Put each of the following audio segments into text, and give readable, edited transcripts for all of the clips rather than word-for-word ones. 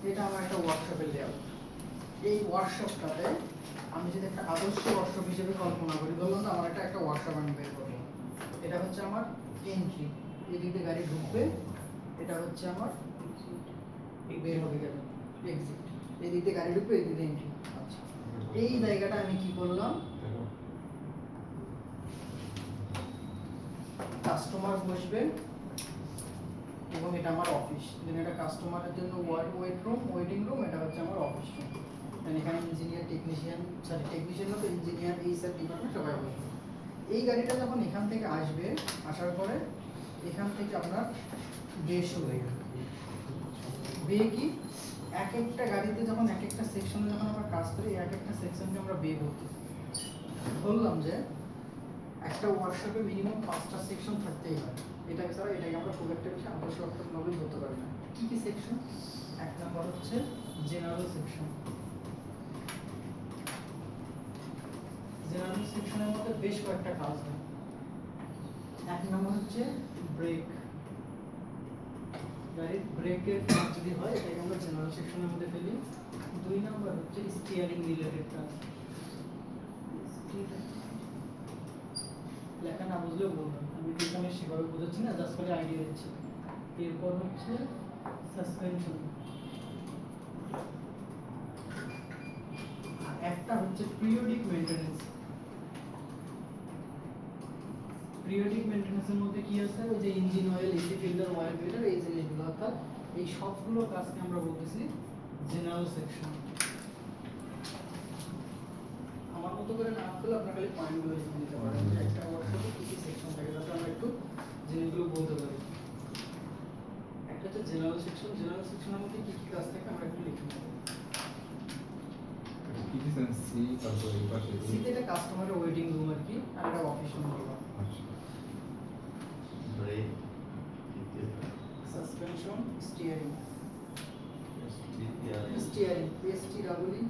এটা আমার একটা ওয়ার্কশপের লেআউট। এই ওয়ার্কশপটাতে আমি যদি একটা আদর্শ ওয়ার্কশপ হিসেবে কল্পনা করি, ধরলাম না আমার একটা ওয়ার্কশপ আমি বের করবো, এটা হচ্ছে আমার এন্ট্রি, এদিকে গাড়ি ঢুকবে, এটা হচ্ছে আমার বের হবে গেল এক্সিট, এদিকে গাড়ি ঢুকবে, এদিকে এন্ট্রি। আচ্ছা, এই জায়গাটা আমি কি করলাম, কাস্টমার বসবে এবং এটা আমার অফিস, দেন এটা কাস্টমারের জন্য ওয়েটিং রুম, এটা হচ্ছে আমার অফিস রুম। এখানে ইঞ্জিনিয়ার, টেকনিশিয়ান, টেকনিশিয়ান তো ইঞ্জিনিয়ার, এই সব ডিপার্টমেন্ট সবাই বসবে। এই গাড়িটা যখন এখান থেকে আসবে, আসার পরে এখান থেকে আপনার বে শুরু হয়ে যাবে। বে কি, এক একটা গাড়িতে যখন এক একটা সেকশনে যখন আমরা কাজ করি, এক একটা সেকশনকে আমরা বে বলতে বললাম যে একটা ওয়ার্কশপে মিনিমাম 5টা সেকশন থাকতেই হয়। এটাকে ছাড়া এটাকে আমরা খুব একটা বেশি আদর্শ ওয়ার্কশপ নলেজ করতে পারি না। কি কি সেকশন? এক নম্বর হচ্ছে জেনারেল সেকশন। জেনারেল সেকশনের মধ্যে বেশ কয়েকটা কাজ হয়। এক নম্বর হচ্ছে ব্রেক, গাড়ির ব্রেকের কাজ যদি হয় এটাকে আমরা জেনারেল সেকশনের মধ্যে ফেলি। 2 নম্বর হচ্ছে স্টিয়ারিং রিলেটেড কাজ, লেখা না বুঝলেও বলবেন, আমি যেখানে সেভাবে বোঝাচ্ছি না, জাস্ট করে আইডিয়া দিচ্ছি। এরপর হচ্ছে সাসপেনশন, আর একটা হচ্ছে পিরিয়ডিক মেইনটেনেন্স। পিরিয়ডিক মেইনটেনেন্সের মধ্যে কি আছে, ওই যে engine oil, AC filter, oil filter, এই জিনিসগুলো, অর্থাৎ এই সবগুলো কাজকে আমরা বলতেছি জেনারেল সেকশন। আমার মতো করে না করলে আপনার খালি পয়েন্টগুলো লিখে দিতে পারেন যে একটা ওয়ার্কশপে কি কি সেকশন থাকে, যাতে আমরা একটু জিনিসগুলো বলতে পারি। একটা হচ্ছে জেনারেল সেকশন, জেনারেল সেকশনের মধ্যে কি কি কাজ থাকে আমরা একটু লিখে নেব। কি কি সেন্স সি, তারপর এই পাশে সি তে এটা কাস্টমারের ওয়েটিং রুম আর কি, আর এটা অফিস রুম বললাম। আচ্ছা, brake, suspension, steering, steering, steering STW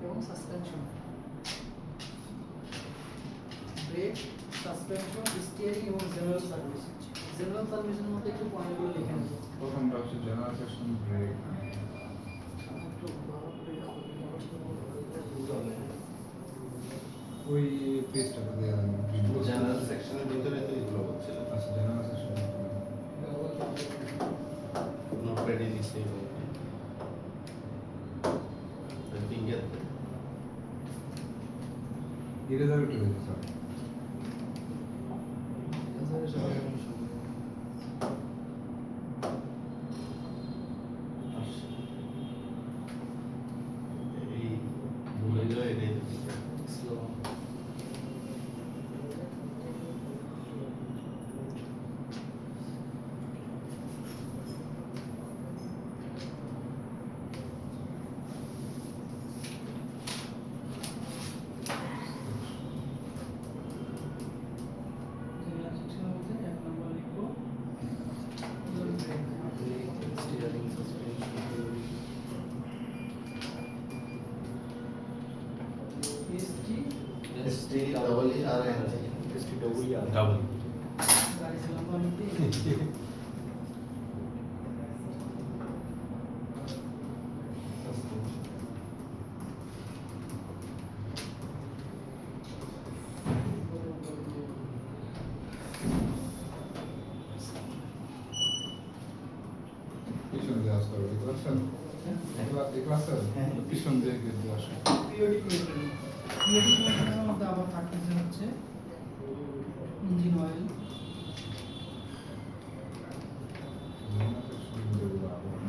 এবং সাসপেনশন, ব্রেক, সাসপেনশন, স্টিয়ারিং এবং জেনারেল সার্ভিস। জেনারেল সার্ভিসের মধ্যে একটু পয়েন্টগুলো লিখে নেব। প্রথমটা হচ্ছে জেনারেল সেকশন ব্রেক। ওই পেজটা দেওয়া জেনারেল সেকশনের ভিতরে তো এগুলো হচ্ছে। আচ্ছা, জেনারেল সেকশন নোটপ্যাডে লিখে ফিঙ্গার ইরেজার উঠে গেছে স্যার। এই ভুলে যায় এটাই স্লো। ডাবল পিছন দিয়ে আসতে হবে, দেখতে পাচ্ছেন? দেখতে পাচ্ছেন? পিছন দিয়ে দিয়ে আসে। পিরিয়ডিক মেইনটেনেন্স, পিরিয়ডিক মেইনটেনেন্সের মধ্যে আবার থাকতেছে হচ্ছে engine oil,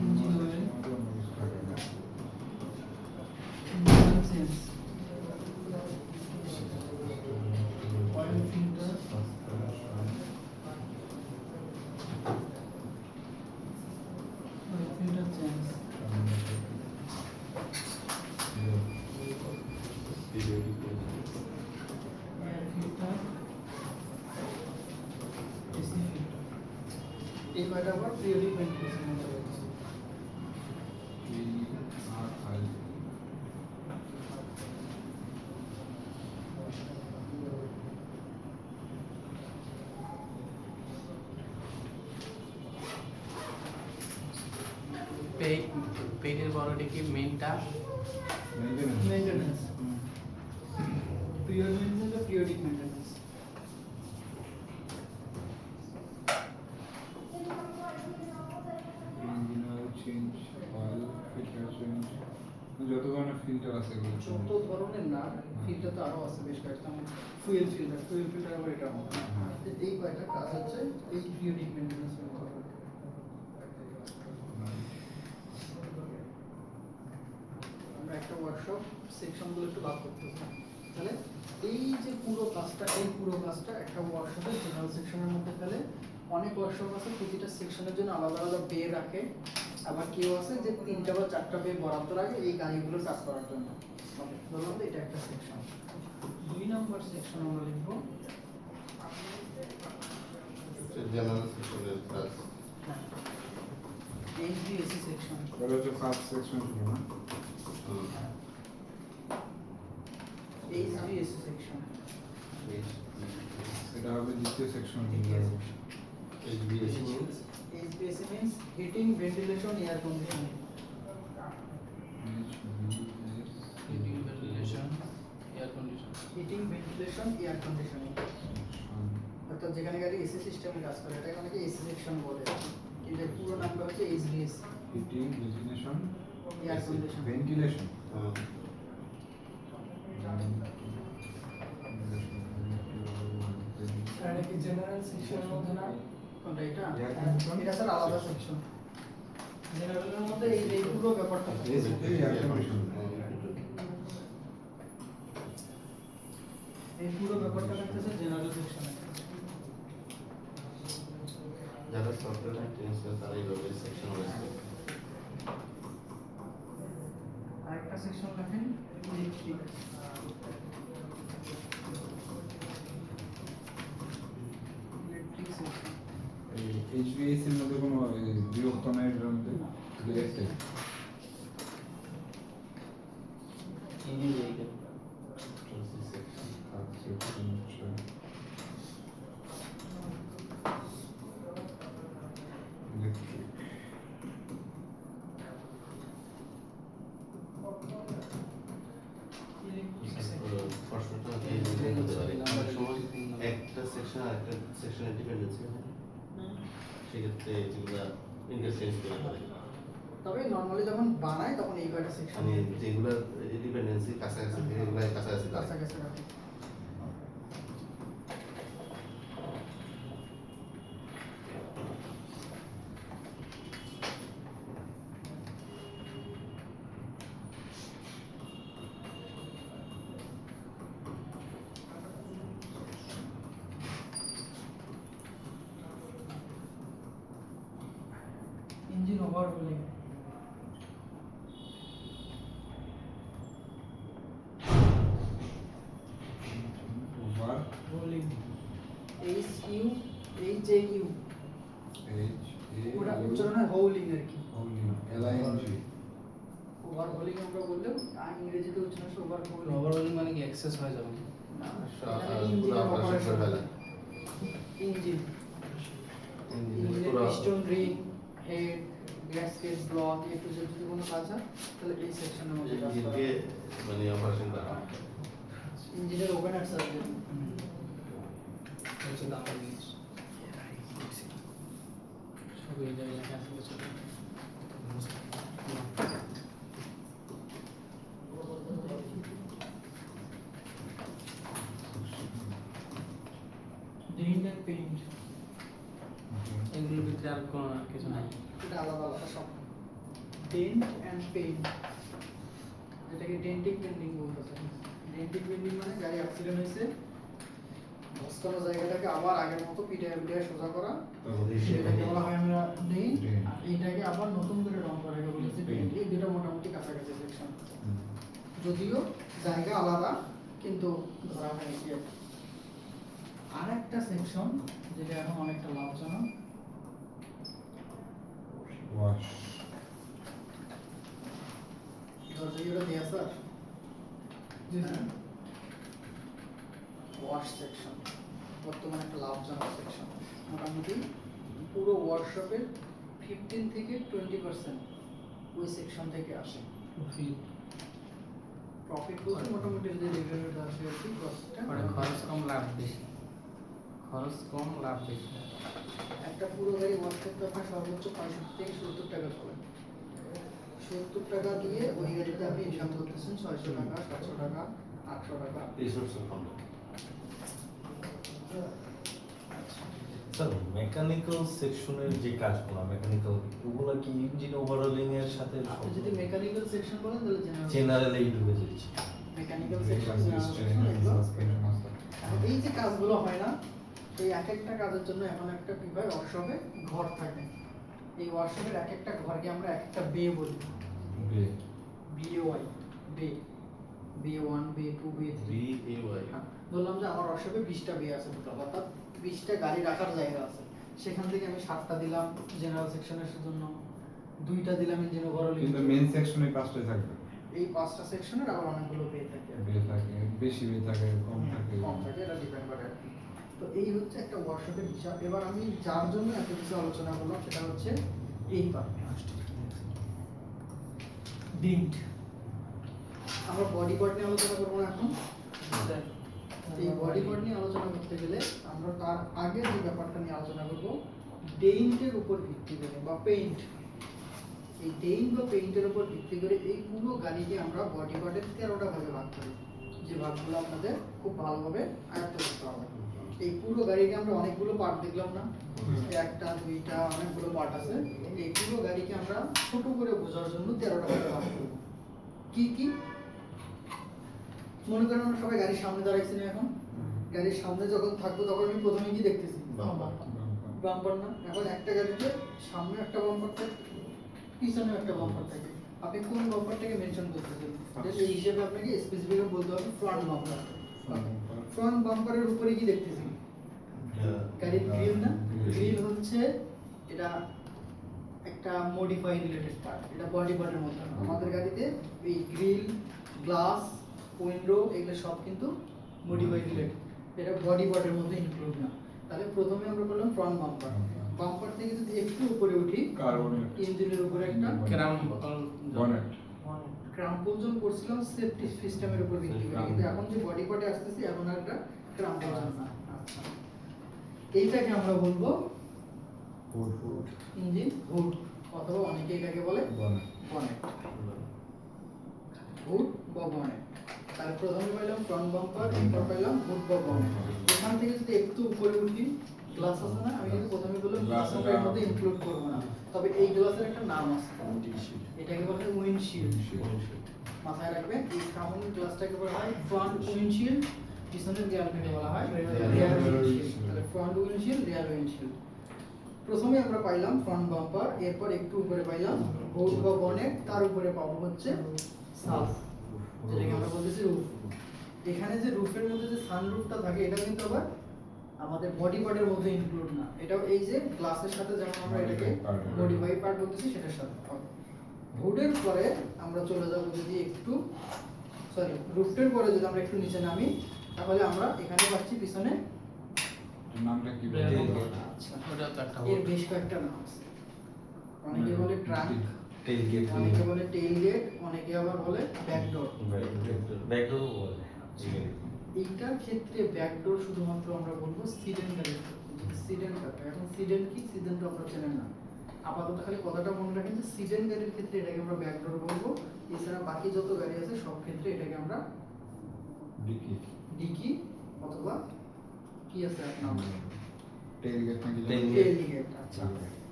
engine oil, engine change, oil filter, oil filter change, air filter, AC filter. এই কয়টা আবার পিরিয়ডিক মেইনটেনেন্সের মধ্যে রয়েছে। পেইন্টের বড়টা কি মেইনটা মেইনটেনেন্স পিরিয়ড মেইনটেনেন্স বা periodic maintenance. Engineer change oil filter change যত ধরনের ফিল্টার আছে এগুলো যত ধরনের না ফিল্টার তো আরো আছে বেশ কয়েকটা, ফুয়েল ফিল্টার আবার এটা হবে। এই কয়টা কাজ হচ্ছে এই পিরিয়ডিক মেইনটেনেন্স এর মধ্যে। আমরা একটা ওয়ার্কশপ সেকশনগুলো একটু ভাগ করতেছি। তাহলে এই যে পুরো কাজটা একটা ওয়ার্কশপের জেনারেল সেকশনের মধ্যে ফেলে। অনেক ওয়ার্কশপ আছে প্রতিটা সেকশনের জন্য আলাদা আলাদা বে রাখে, আবার কেউ আছে যে 3টা বা 4টা বে বরাদ্দ রাখে এই গাড়িগুলোর কাজ করার জন্য। ধরুন এটা একটা সেকশন। 2 নম্বর সেকশন আমরা লিখব জেনারেল সেকশনের কাজ। HVAC section. এটা হচ্ছে ফার্স্ট সেকশন ছিল না এইচভিএসি সেকশন। এটা হবে দ্বিতীয় section HVAC means HVAC means heating, ventilation, air conditioning. Heating ventilation air condition. Heating, ventilation, air conditioning. অর্থাৎ যেখানে গাড়ি এসি সিস্টেমে কাজ করে এটাকে অনেকে এসি সেকশন বলে, কিন্তু এর পুরো নামটা হচ্ছে HVS, heating ventilation air condition. Ventilation এটা কি জেনারেল সেকশনের মধ্যে না? কোনটা এটা? Air condition? এটা স্যার আলাদা সেকশন। জেনারেলের মধ্যে এই পুরো ব্যাপারটা থাকে। এই পুরো ব্যাপারটা থাকতেছে জেনারেল সেকশনে। যারা সফটওয়্যার মেইনটেনেন্স করে তারা এইভাবে সেকশন ওয়াইজ করে। আরেকটা সেকশন লেখেন ইলেকট্রিক। Electric section. এই এইচভিএস এর মধ্যে কোনো বিরক্ত নাই এর মধ্যে direct engine vehicle section. Electric electric section. প্রশ্নটা এই যে হতে পারে অনেক সময় একটা সেকশন আর একটা সেকশনের ডিপেন্ডেন্সি হয়, সেক্ষেত্রে যেগুলো ইন্টারচেঞ্জ করে করে তবে নরমালি যখন বানায় তখন এই কয়টা সেকশন মানে যেগুলো ডিপেন্ডেন্সি কাছাকাছি থাকে এগুলো কাছাকাছি থাকে। কাছাকাছি রাখে। Engine overhauling. Overhauling HUHAU H A পুরো উচ্চারণ হয় হোলিং আর কি। এলআইএনজি ওভারহোলিং আমরা বললেও ইংরেজিতে উচ্চারণ হয় ওভারহোলিং। ওভারঅল মানে কি অ্যাক্সেস হয়ে যাবে? না, পুরো অপারেশন করে ফেলে। ইঞ্জিন ইঞ্জিনের ইঞ্জিনের পুরো piston ring head gasket block A to Z যদি কোনো কাজ হয় তাহলে এই সেকশনের মধ্যে কাজ করা ইঞ্জিনকে মানে অপারেশন করা হয়। ইঞ্জিনের ওভেনার সার্জন। হচ্ছে দামি জিনিস সব এই জায়গায় লেখা আছে কিছু ডেন্ট এন্ড পেইন্ট এগুলোর ভিতরে আর কোনো কিছু নাই। এটা আলাদা আলাদা সব। ডেন্ট এন্ড পেইন্ট যেটাকে ডেন্টিং পেন্টিং বলতেছে। ডেন্টিং পেন্টিং মানে গাড়ি অ্যাক্সিডেন্ট হয়েছে মস্কানো জায়গাটাকে আবার আগের মতো পিটায় সোজা করা, সেটাকে বলা হয় আমরা ডেন্ট। এইটাকে আবার নতুন করে রং করা এটাকে বলেছে পেইন্ট। এই দুটো মোটামুটি কাছাকাছি সেকশন, যদিও জায়গা আলাদা কিন্তু ধরা হয় কি। আর একটা সেকশন যেটা এখন অনেকটা লাভজনক, ওয়াশ দরজাগুলো দেয়া স্যার ওয়াশ সেকশন বর্তমানে একটা লাভজনক সেকশন। মোটামুটি পুরো ওয়ার্কশপের 15 থেকে 20% ওই সেকশন থেকে আসে। প্রফিট প্রফিট বলতে মোটামুটি যে রেভিনিউটা আসে আর কি কস্টটা মানে খরচ কম লাভ বেশি, খরচ কম লাভ বেশি। একটা পুরো গাড়ি ওয়াশ করতে আপনার সর্বোচ্চ 65 থেকে 70 টাকা চলে। 70 টাকা দিয়ে ওই গাড়িতে আপনি ইনকাম করতেছেন 600 টাকা, 700 টাকা, 800 টাকা। এই source of fund. Sir mechanical সেকশনের যে কাজগুলো মেকানিক্যাল ওগুলো কি ইঞ্জিন ওভারহলিং এর সাথে আপনি যদি মেকানিক্যাল সেকশন বলেন তাহলে জেনারেলি ঢুকে যাচ্ছে? Mechanical Vehicles, section steering, suspension আছে। এই যে কাজগুলো হয় না, এই এক একটা কাজের জন্য এখন একটা কি হয় ওয়ার্কশপে ঘর থাকে। এই ওয়ার্কশপের এক একটা ঘরকে আমরা এক একটা বে বলি, বে- BAY, বে, BA1, BA2, BA3। BAY বললাম যে আমার ওয়ার্কশপে 20টা বে আছে টোটাল, অর্থাৎ 20টা গাড়ি রাখার জায়গা আছে। সেখান থেকে আমি 7টা দিলাম জেনারেল সেকশনের জন্য, 2টা দিলাম ইঞ্জিন ওভারঅল। কিন্তু মেন সেকশনে পাঁচটাই থাকবে। এই 5টা সেকশনের আবার অনেকগুলো বে থাকে, বে থাকে, বেশি বে থাকে, কম থাকে। কম থাকে, এটা ডিপেন্ড করে আর কি। তো এই হচ্ছে একটা ওয়ার্কশপের হিসাব। এবার আমি যার জন্য এত কিছু আলোচনা করলাম সেটা হচ্ছে এই পার্ট, ডিন্ট। আমরা বডি পার্ট নিয়ে আলোচনা করবো না এখন। এই বডি পার্ট নিয়ে আলোচনা করতে গেলে আমরা তার আগে যে ব্যাপারটা নিয়ে আলোচনা করব, ডেইন্টের উপর ভিত্তি করে বা পেইন্ট। এই ডেইন্ট বা পেইন্টের উপর ভিত্তি করে এই পুরো গাড়িকে আমরা বডি পার্টের 13টা ভাগে ভাগ করি, যে ভাগগুলো আপনাদের খুব ভালোভাবে আয়ত্ত করতে হবে। এই পুরো গাড়িকে আমরা অনেকগুলো পার্ট দেখলাম না, একটা দুইটা অনেকগুলো পার্ট আছে। এই পুরো গাড়িকে আমরা ছোট করে বোঝার জন্য 13টা ভাগে ভাগ করব। কি কি? মনে করেন আমরা সবাই গাড়ির সামনে দাঁড়াইছি না, এখন গাড়ির সামনে যখন থাকবো তখন আমি প্রথমে কি দেখতেছি? বাম্পার না? এখন একটা গাড়িতে সামনে একটা বাম্পার থাকে, পিছনে একটা বাম্পার থাকে। আপনি কোন বাম্পারটাকে মেনশন করতেছেন? এই হিসেবে আপনাকে স্পেসিফিক বলতে হবে ফ্রন্ট বাম্পার। ফ্রন্ট বাম্পারের উপরে কি দেখতেছি? গাড়ির গ্রিল না? গ্রিল হচ্ছে এটা একটা মডিফাই রিলেটেড পার্ট, এটা বডি পার্টের মধ্যে না। আমাদের গাড়িতে এই গ্রিল, গ্লাস, উইন্ডো এগুলো সব কিন্তু মডিফাই রিলেটেড, এটা বডি পার্টের মধ্যে ইনক্লুড না। তাহলে প্রথমে আমরা বললাম ফ্রন্ট বাম্পার। বাম্পার থেকে যদি একটু উপরে উঠি, কার্বনের ইঞ্জিনের উপরে একটা ক্রাম বনেট। ক্রাম্প পর্যন্ত করছিলাম সেফটি সিস্টেমের উপর ভিত্তি করে, কিন্তু এখন যে বডি পার্টে আসতেছি এখন আর একটা ক্রাম্প পর্যন্ত না। আচ্ছা, এইটাকে আমরা বলবো ইঞ্জিন হুড, অথবা অনেকে এটাকে বলে বনেট। বনেট, হুড বা বনেট। তাহলে প্রথমে পাইলাম ফ্রন্ট বাম্পার, এরপর পাইলাম হুড বা বনেট। এখান থেকে যদি একটু উপরে উঠি, গ্লাস আছে না? আমি কিন্তু প্রথমে বললাম গ্লাস এর মধ্যে ইনক্লুড করব না, তবে এই গ্লাসের একটা নাম আছে, এটাকে বলে উইন্ডশিল্ড। মাথায় রাখবেন, এই সামনে গ্লাসটাকে বলা হয় ফ্রন্ট উইন্ডশিল্ড, পিছনের দেয়ালটাকে বলা হয় রিয়ার উইন্ডশিল্ড। তাহলে ফ্রন্ট উইন্ডশিল্ড, রিয়ার উইন্ডশিল্ড। প্রথমে আমরা পাইলাম ফ্রন্ট বাম্পার, এরপর একটু উপরে পাইলাম হুড বা বনেট, তার উপরে পাবো হচ্ছে সানরুফ, যেটাকে আমরা বলতেছি রুফ। এখানে যে রুফের মধ্যে যে সানরুফটা থাকে এটা কিন্তু আবার আমাদের বডি পার্টের মধ্যে ইনক্লুড না, এটাও এই যে গ্লাসের সাথে যেমন আমরা এটাকে মডিফাই পার্ট বলতেছি সেটার সাথে হবে। হুডের পরে আমরা চলে যাব যদি একটু, সরি রুফের পরে যদি আমরা একটু নিচে নামি, তাহলে আমরা এখানে পাচ্ছি পিছনে নামটা কি বলে? আচ্ছা, ওটা তো একটা এর বেশ কয়েকটা নাম আছে। অনেকে বলে ট্রাঙ্ক, টেইলগেট অনেকে বলে টেইল গেট, অনেকে আবার বলে ব্যাকডোর। ব্যাকডোর বলে। এইটার ক্ষেত্রে ব্যাকডোর শুধুমাত্র আমরা বলবো সিডেন গাড়ির, সিডেন কাটা। এখন সিডেন কি? সিডেন তো আপনারা চেনেন না, আপাতত খালি কথাটা মনে রাখেন যে সিডেন গাড়ির ক্ষেত্রে এটাকে আমরা ব্যাকডোর বলবো। এছাড়া বাকি যত গাড়ি আছে সব ক্ষেত্রে এটাকে আমরা ডিকি। ডিকি অথবা কি আছে আপনার টেইলগেট নাকি? Tail gate. আচ্ছা,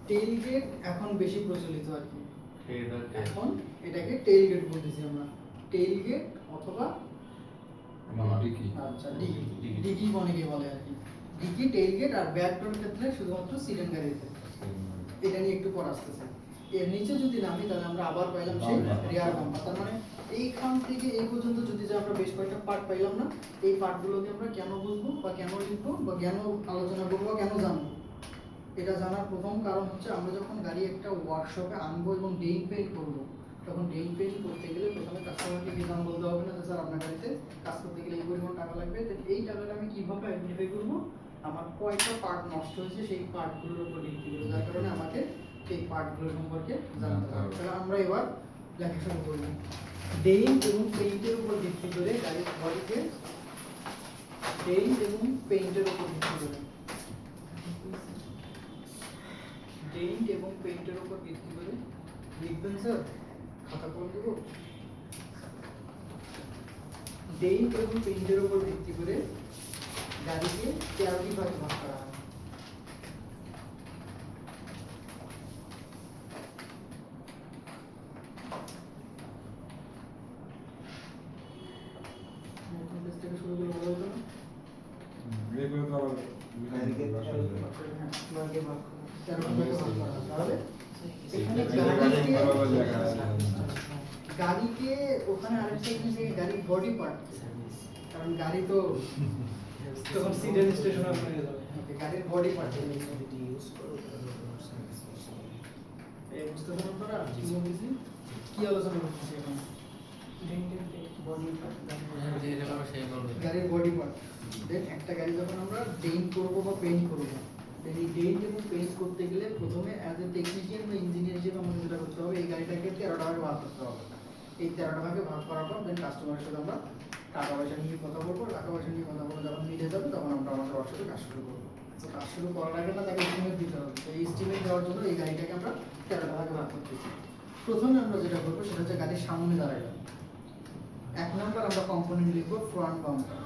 টেইল গেট এখন বেশি প্রচলিত আর কি, এখন এটাকে টেইল গেট বলতেছি আমরা, টেইল গেট অথবা ডিকি। আচ্ছা ডিকি, ডিকি অনেকে বলে আর কি। ডিকি, টেইল গেট আর ব্যাকডোর ক্ষেত্রে শুধুমাত্র সিডেন গাড়ির ক্ষেত্রে। এটা নিয়ে একটু পর আসতেছে। এর নিচে যদি নামি তাহলে আমরা আবার পাইলাম সেই রিয়ার বাম্পার। তার মানে এইখান থেকে এই পর্যন্ত যদি যে আমরা বেশ কয়েকটা পার্ট পাইলাম না, এই পার্টগুলোকে আমরা কেন বুঝবো বা কেন লিখবো বা কেন আলোচনা করবো বা কেন জানবো, এটা জানার প্রথম কারণ হচ্ছে আমরা যখন গাড়ি একটা ওয়ার্কশপে আনবো এবং ডেইন পেইন্ট করবো, তখন ডেইন পেইন্ট করতে গেলে প্রথমে কাস্টমারকে কি দাম বলতে হবে না যে স্যার আপনার গাড়িতে কাজ করতে গেলে এই পরিমাণ টাকা লাগবে। এই টাকাটা আমি কিভাবে আইডেন্টিফাই করবো? আমার কয়টা পার্ট নষ্ট হয়েছে সেই পার্টগুলোর উপর ভিত্তি করে, যার কারণে আমাকে এই পার্টগুলো সম্পর্কে জানতে জানতে হবে। হবে। তাহলে আমরা এবার লেখা শুরু করব। পেইন্ট এবং পেইন্টের উপর ভিত্তি করে গাড়ির বডিকে পেইন্ট এবং পেইন্টের উপর ভিত্তি করে পেইন্ট এবং পেইন্টের উপর ভিত্তি করে লিখবেন স্যার, খাতা কলম দেবো। পেইন্ট এবং পেইন্টের উপর ভিত্তি করে গাড়িকে 13টি ভাগে ভাগ করা হয়। নতুন পেজ থেকে শুরু করে বলা হতো না? এগুলো তো আবার Navigate ভাষা করবে। যায়। হ্যাঁ, ভাগে ভাগ করা হয়। 13টি ভাগে ভাগ করা হয়। তাহলে এখানে গাড়িকে আলাদা গাড়িকে জায়গা আছে। গাড়িকে ওখানে আরেকটা জিনিস এই গাড়ির বডি পার্ট, কারণ গাড়ি তো তখন সিডেন স্টেশন হয়ে যাবে। গাড়ির বডি পার্ট এই বুঝতে পারলাম আপনারা কি বলতেছি, কি আলোচনা করতেছি এখন? বডি পার্ট, যে এটা করবে সেই বলবে। গাড়ির বডি পার্ট। দেন একটা গাড়ি যখন আমরা পেইন্ট করবো বা পেইন্ট করবো, এই পেইন্ট এবং পেইন্ট করতে গেলে প্রথমে অ্যাজ এ টেকনিশিয়ান বা ইঞ্জিনিয়ার হিসেবে আমাদের যেটা করতে হবে, এই গাড়িটাকে 13টা ভাগে ভাগ করতে হবে। এই 13টা ভাগে ভাগ করার পর দেন কাস্টমারের সাথে আমরা টাকা পয়সা নিয়ে কথা বলবো। টাকা পয়সা নিয়ে কথা বলে যখন মিলে যাবে তখন আমরা আমাদের ওয়ার্কশপে কাজ শুরু করবো। তো কাজ শুরু করার আগে না তাকে এস্টিমেট দিতে হবে। তো এই এস্টিমেট দেওয়ার জন্য এই গাড়িটাকে আমরা 13টা ভাগে ভাগ করতেছি। প্রথমে আমরা যেটা করবো সেটা হচ্ছে গাড়ির সামনে দাঁড়াইলাম। 1 নম্বর আমরা কম্পোনেন্ট লিখবো ফ্রন্ট বাম্পার।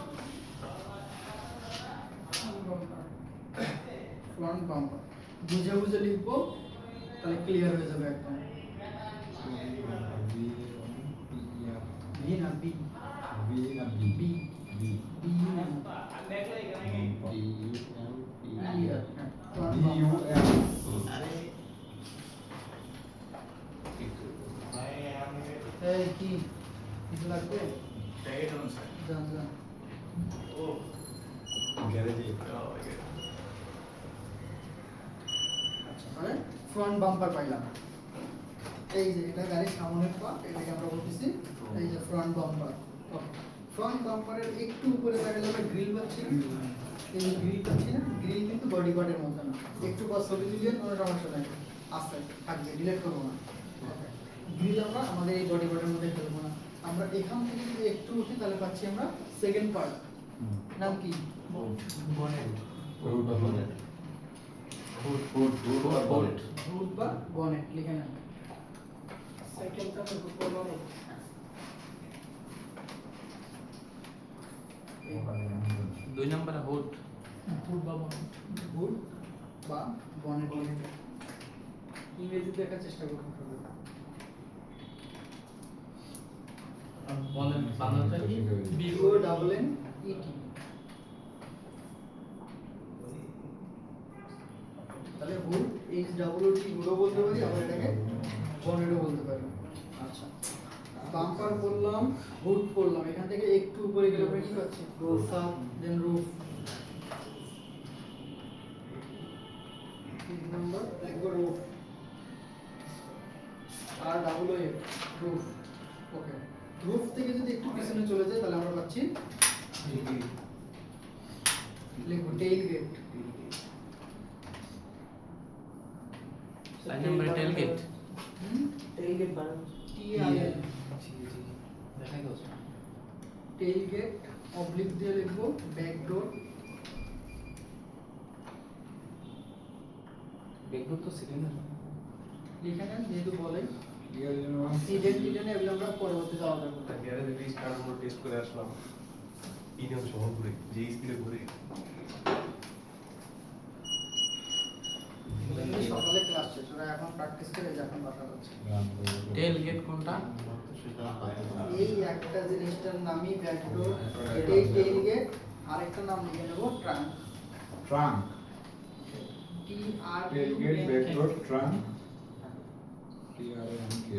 ফ্রন্ট বাম্পার বুঝে বুঝে লিখবো, তাহলে ক্লিয়ার হয়ে যাবে একদম। ভি না বি, বি বি না ফ্রন্ট বাম্পার। এই কি কিছু লাগবে? যান যান। গ্যারেজে আচ্ছা, তাহলে ফ্রন্ট বাম্পার পাইলাম। এই যে এটা গাড়ির সামনের পার্ট, এটাকে আমরা বলতেছি এই যে ফ্রন্ট বাম্পার। ফ্রন্ট বাম্পারের একটু উপরে দেখা যাবে গ্রিল পাচ্ছি না? এই যে গ্রিল পাচ্ছি না, গ্রিল কিন্তু বডি পার্টের মতো না। একটু পর ছবি তুলিয়ে কোনো সমস্যা নাই, আস্তে থাকবে, ডিলিট করবো না। গ্রিল আমরা আমাদের এই বডি পার্টের মধ্যে ফেলবো না। আমরা এখান থেকে যদি একটু উঠি তাহলে পাচ্ছি আমরা সেকেন্ড পার্ট, নাম কি? বনেট। রুট বা বনেট লিখে নেন। সেকেন্ডটা আমি রুট বা বনেট। দুই নম্বরে হুড। হুড বা বনেট, হুড বা বনেট লিখে নেন। ইংরেজিতে দেখার চেষ্টা করুন। আর বলেন বাংলাটা কি? BONNET। তাহলে হুড HOOD হুডও বলতে পারি, আবার এটাকে বনেটও বলতে পারি। আচ্ছা, বাম্পার বললাম, হুড বললাম, এখান থেকে একটু উপরে গেলে আমরা কি পাচ্ছি? রুফ, দেন রুফ। 3 নাম্বার লিখবো রুফ, আর ডাবল এফ, রুফ। ওকে, রুফ থেকে যদি একটু পিছনে চলে যায় তাহলে আমরা পাচ্ছি লিখবো টেইল গেট। 4 নম্বরে টেল গেট। টেইল গেট বানানো TIL, দেখাই গেছে। টেইল গেট অবলিক দিয়ে লিখবো ব্যাক ডোর। ব্যাকডোর তো সিলিন্ডার। লিখে নেন যেহেতু বলে ঠিক আছে যেন সিডেন টিডেনে এগুলো আমরা পরবর্তীতে আলাদা করতে পারি। গ্যারেজে রিচ কার্ডগুলো টেস্ট করে আসলাম ইনিয়ম সহ ঘুরে যে স্পিডে ঘুরে এগুলো সকালে ক্লাস শেষ, ওরা এখন প্র্যাকটিস করে যে এখন বাসা যাচ্ছে। টেল গেট কোনটা? এই একটা জিনিসটার নামই ব্যাক ডোর, এটাই টেইল গেট। আরেকটা নাম লিখে নেব trunk. Trunk, tailgate, backdoor, trunk, TRNK,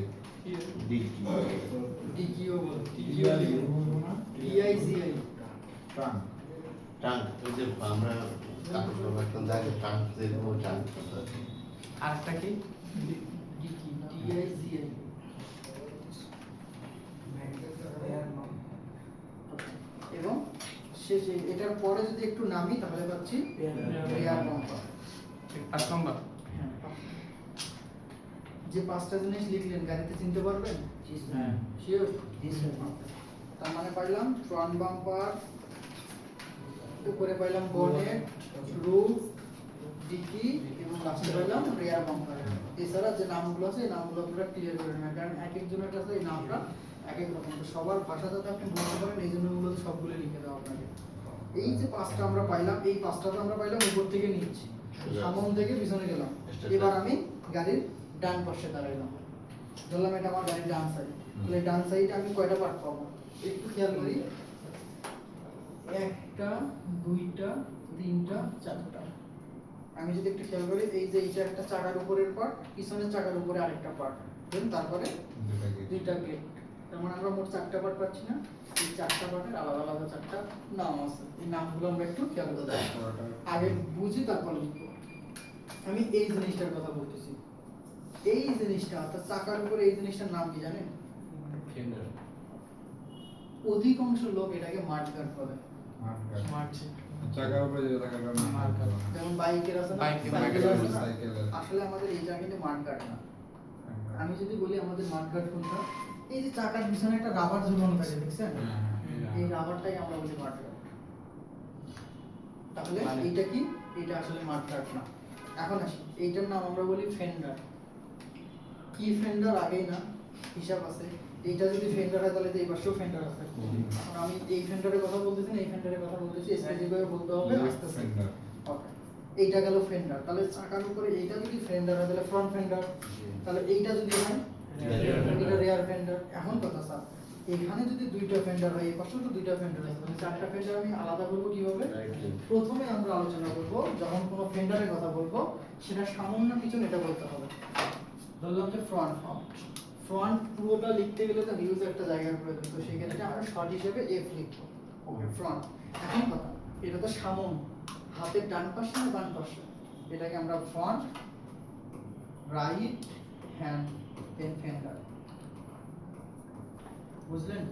ডিকিও বলে, TICI, TICI। ট্রাঙ্ক। ট্রাঙ্ক ওই যে আমরা একটা জায়গায় ট্রাঙ্ক যেরকম ট্রাঙ্ক আরেকটা কি? Dicky, TICI। এবং শেষে এটার পরে যদি একটু নামি তাহলে পাচ্ছি এয়ার বাম্পার। 5 নম্বর। যে পাঁচটা জিনিস লিখলেন গাড়িতে চিনতে পারবেন? হ্যাঁ। শিওর? তার মানে পাইলাম ফ্রন্ট বাম্পার, উপরে পাইলাম বনেট, রুফ, ডিকি এবং লাস্টে পাইলাম রিয়ার বাম্পার। এছাড়া যে নামগুলো আছে এই নামগুলো পুরো ক্লিয়ার করে নেবেন, কারণ এক একজনের কাছে এই নামটা এক এক রকম। তো সবার ভাষা যাতে আপনি বলতে পারেন এই জন্য মূলত সবগুলো লিখে দেওয়া আপনাকে। এই যে পাঁচটা আমরা পাইলাম, এই পাঁচটা তো আমরা পাইলাম উপর থেকে নিচ্ছি, সামনে থেকে পিছনে গেলাম। এবার আমি গাড়ির ডান পাশে দাঁড়াইলাম, ধরলাম এটা আমার গাড়ির ডান সাইড। তাহলে ডান সাইডে আমি কয়টা পার্ট পাবো একটু খেয়াল করি, একটা, দুইটা, তিনটা, চারটা। আমি যদি একটু খেয়াল করি, এই যে এইটা একটা চাকার উপরের পার্ট, পিছনের চাকার উপরে আরেকটা পার্ট, দেন তারপরে দুইটা গেট। তার মানে আমরা মোট চারটা পার্ট পাচ্ছি না? এই চারটা পার্টের আলাদা আলাদা চারটা নাম আছে, এই নামগুলো আমরা একটু খেয়াল করতে আগে বুঝি তারপর লিখবো। আমি এই জিনিসটার কথা বলতেছি, এই জিনিসটা অর্থাৎ চাকার উপরে এই জিনিসটার নাম কি জানেন? ফেন্ডার। অধিকাংশ লোক এটাকে মাডগার্ড বলে। স্মার্ট চাকার উপরে যেটা থাকে ওটার নাম মার্কার। যেমন বাইকের আছে না, বাইকের সাইকেল আছে না? সাইকেলের। আসলে আমাদের এই জায়গা কিন্তু মাডগার্ড না। আমি যদি বলি আমাদের মাডগার্ড কোনটা, এই যে চাকার পিছনে একটা রাবার ঝুলানো থাকে দেখছেন, এই রাবারটাই আমরা বলি মাডগার্ড। তাহলে মানে- এইটা কি? এটা আসলে মাডগার্ড না। এখন আসি, এইটার নাম আমরা বলি ফেন্ডার। কি ফেন্ডার আগেই না, হিসাব আছে। এইটা যদি ফেন্ডার হয় তাহলে তো এই পাশেও ফেন্ডার আছে। এখন আমি এই ফেন্ডারের কথা বলতেছি না, এই ফেন্ডারের কথা বলতেছি, স্পেসিফিক বলতে হবে আস্তে আস্তে। ওকে, এইটা গেল ফেন্ডার। তাহলে চাকার উপরে এইটা যদি ফেন্ডার হয় তাহলে ফ্রন্ট ফেন্ডার, তাহলে এইটা যদি হয় এটা রিয়ার ফেন্ডার। এখন কথা স্যার, এখানে যদি দুইটা ফেন্ডার হয়, এই পাশেও তো দুইটা ফেন্ডার আছে, তাহলে চারটা ফেন্ডার আমি আলাদা করব কিভাবে? প্রথমে আমরা আলোচনা করব যখন কোনো ফেন্ডারের কথা বলবো সেটা সামনে না পিছনে এটা বলতে হবে। ধরলাম যে ফ্রন্ট, ফ্রন্ট পুরোটা লিখতে গেলে তো হিউজ একটা জায়গার প্রয়োজন, তো সেই ক্ষেত্রে আমরা শর্ট হিসেবে এফ লিখবো। ওকে, ফ্রন্ট। এখন কথা, এটা তো সামন, হাতের ডান পাশে না বাম পাশে? এটাকে আমরা ফ্রন্ট রাইট হ্যান্ড দেন ফেন্ডার, বুঝলেন?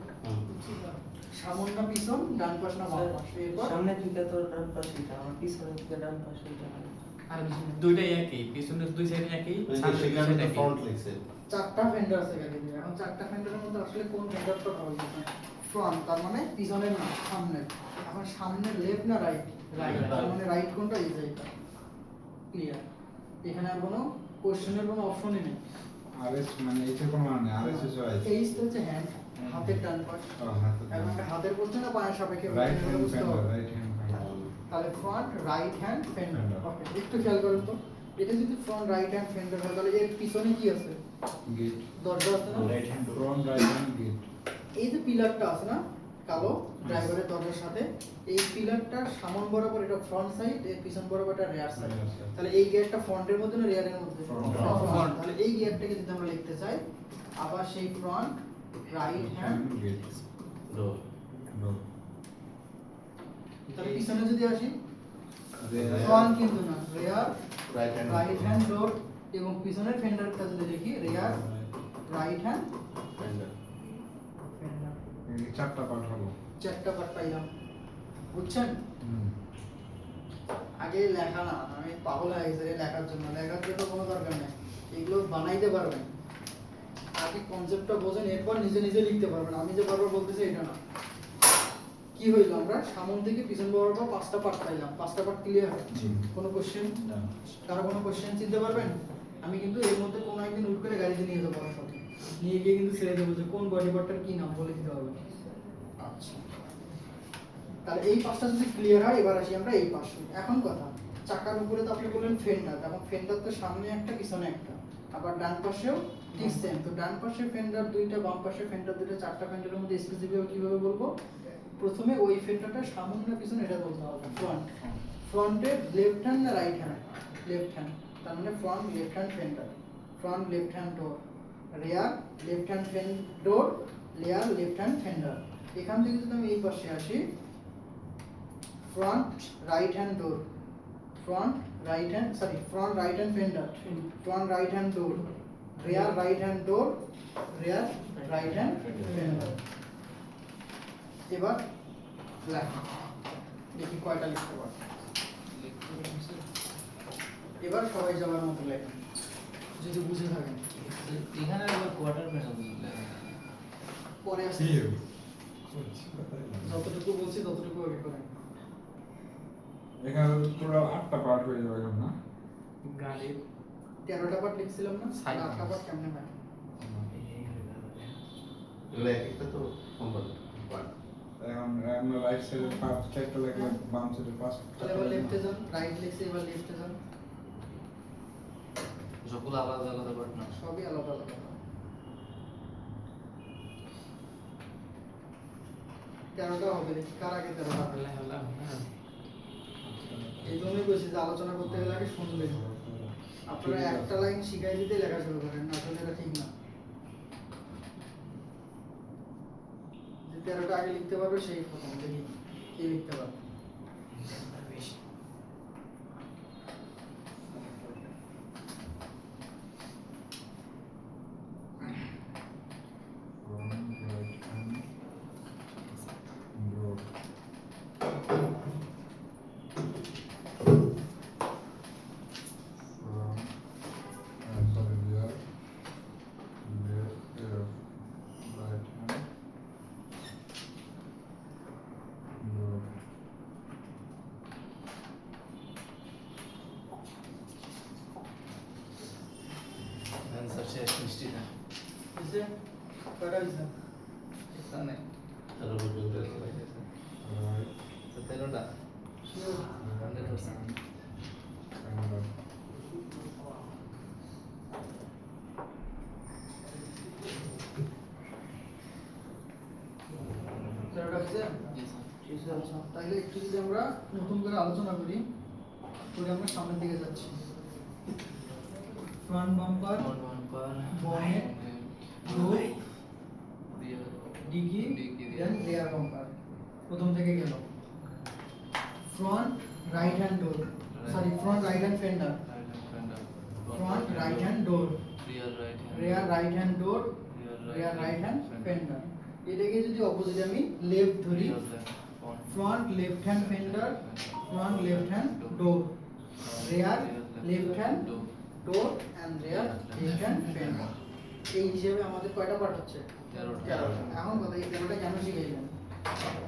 সামন না পিছন, ডান পাশ না বাম পাশ? এরপর সামনে দিকে তো ডান পাশে এটা, আমার পিছনের দিকে ডান পাশে এটা। আর দুইটাই একই, পিছনের দুই সাইডে একই, সামনের দুই সাইডে একই। ফ্রন্ট লিখছে। চারটা ফেন্ডার আছে গাড়িতে। এখন চারটা ফেন্ডারের মধ্যে আসলে কোন ফেন্ডারটা ভালো হবে? ফ্রন্ট, তার মানে পিছনের না সামনের। এখন সামনের লেফট না রাইট? রাইট, তার মানে রাইট কোনটা? এই যে এটা। ক্লিয়ার? এখানে আর কোনো কোশ্চেনের কোনো অপশনই নেই। আরএস মানে এইটা কোনো মানে নেই, আরএস এর রাইট। এই তো হচ্ছে হ্যান্ড, হাতের ডান পাশ। এখন একটা হাতের পড়ছে না পায়ের সাপেক্ষে? রাইট হ্যান্ড বুঝতে ফেন্ডার, হবে। Right hand fender. তাহলে front right hand fender. Fender. Okay, একটু খেয়াল করুন তো, এটা যদি ফ্রন্ট রাইট হ্যান্ড ফেন্ডার হয় তাহলে এর পিছনে কি আছে? গেট, দরজা আছে না? Right hand front right hand gate. এই যে পিলারটা আছে না কালো ড্রাইভারের দরজার সাথে, এই পিলারটার সামন বরাবর এটা ফ্রন্ট সাইড, এর পিছন বরাবর এটা রিয়ার সাইড। Rear side. তাহলে এই গিয়ারটা ফ্রন্টের মধ্যে না রিয়ারের মধ্যে? Front. Front. তাহলে এই গিয়ারটাকে যদি আমরা লিখতে চাই, আবার সেই ফ্রন্ট রাইট হ্যান্ড, গেট, ডোর। ডোর। তাহলে পিছনে যদি আসি, Rear. ফ্রন্ট কিন্তু না, রিয়ার রাইট হ্যান্ড। রাইট হ্যান্ড ডোর। এবং পিছনের ফেন্ডারটা যদি লিখি, রিয়ার রাইট হ্যান্ড ফেন্ডার। ফেন্ডার। এই চারটা পার্ট হলো। চারটা পার্ট পাইলাম, বুঝছেন? আগে লেখা না, আমি পাগল হয়ে গেছি লেখার জন্য। লেখার জন্য কোনো দরকার নেই, এগুলো বানাইতে পারবেন। আগে কনসেপ্টটা বোঝেন, এরপর নিজে নিজে লিখতে পারবেন। আমি যে বারবার বলতেছি এটা না। কি হইলো, আমরা সামন থেকে পিছন বরাবর পাঁচটা পার্ট পাইলাম। পাঁচটা পার্ট ক্লিয়ার? কোনো কোশ্চেন? কারো কোনো কোশ্চেন চিনতে পারবেন? আমি কিন্তু এর মধ্যে কোনো একদিন উঠ করে গাড়িতে নিয়ে যাবো আমার সাথে, নিয়ে গিয়ে কিন্তু ছেড়ে দেবো যে কোন বডি পার্টটার কি নাম বলে দিতে হবে। আচ্ছা, তাহলে এই পাশটা যদি ক্লিয়ার হয়, এবার আসি আমরা এই পাশে। এখন কথা, চাকার উপরে তো আপনি বললেন ফেন্ডার, এখন ফেন্ডার তো সামনে একটা পিছনে একটা, আবার ডান পাশেও ঠিক সেম। তো ডান পাশে ফেন্ডার দুইটা, বাম পাশে ফেন্ডার দুইটা, চারটা ফেন্ডারের মধ্যে স্পেসিফিক কিভাবে বলবো? প্রথমে ওই ফেন্ডারটা সামনে না পিছনে এটা বলতে হবে। ফ্রন্ট, ফ্রন্টের লেফট হ্যান্ড না রাইট হ্যান্ড? লেফট হ্যান্ড, তার মানে front left hand fender. Front left hand door, rear left hand door, rear left hand fender. এখান থেকে যদি আমি এই পাশে আসি, front right hand door, front right hand front right hand fender, front right hand door, rear right hand door, rear right hand fender. এবার লেখা, দেখি কয়টা লিখতে পারি। এবার সবাই যাওয়ার মতো লেখা। যদি বুঝে থাকেন। এখানে আবার কোয়ার্টার প্যানেল পরে আসে যতটুকু বলছি ততটুকু আগে করেন। এখানে পুরো 8টা পার্ট হয়ে যাবে এখন না? গাড়ির 13টা পার্ট লিখছিলাম না, Side 8টা পার্ট কেমনে হয়? এগুলো এক একটা তো কম্পার্ট পার্ট। এখন আমরা রাইট সাইডের পার্ট চারটা লিখলাম, বাম সাইডের তাহলে পাঁচটা এবার লিখলাম। লেফটে যান, রাইট লিখছি এবার লেফটে যান, সবগুলো আলাদা আলাদা পার্ট না। সবই আলাদা আলাদা। 13টা হবে, কার আগে 13টা হবে? হ্যাঁ হ্যাঁ হ্যাঁ এই জন্যই বলছি যে আলোচনা করতে গেলে আগে শুনবেন। আপনারা একটা লাইন শিখাই দিতে লেখা শুরু করেন, না আসলে এটা ঠিক না। যে 13টা আগে লিখতে পারবে সেই প্রথম, দেখি কে লিখতে পারবে। Right hand draw. Sorry, here. Left, right hand draw. Answer শেষ মিষ্টি না বুঝছে? কয়টা হয়েছে? এটা নাই তার পর্যন্ত Right, 17টা Sure. 100% and left. তেরোটা হয়েছে? জি স্যার আচ্ছা, তাহলে একটু যদি আমরা নতুন করে আলোচনা করি, করে আমরা সামনের দিকে যাচ্ছি। Front bumper, bonnet, roof, dicky, then rear bumper. প্রথম থেকে গেল front right hand door, sorry front right hand fender, front right hand door, rear right hand door, rear right hand fender. এটাকে যদি অপোজিট আমি লেফট ধরি, front left hand fender, front left hand door, rear left hand door and rear left hand fender. এই হিসেবে আমাদের কয়টা part হচ্ছে? 13টা। এখন কথা এই 13টা কেন শিখাইলেন?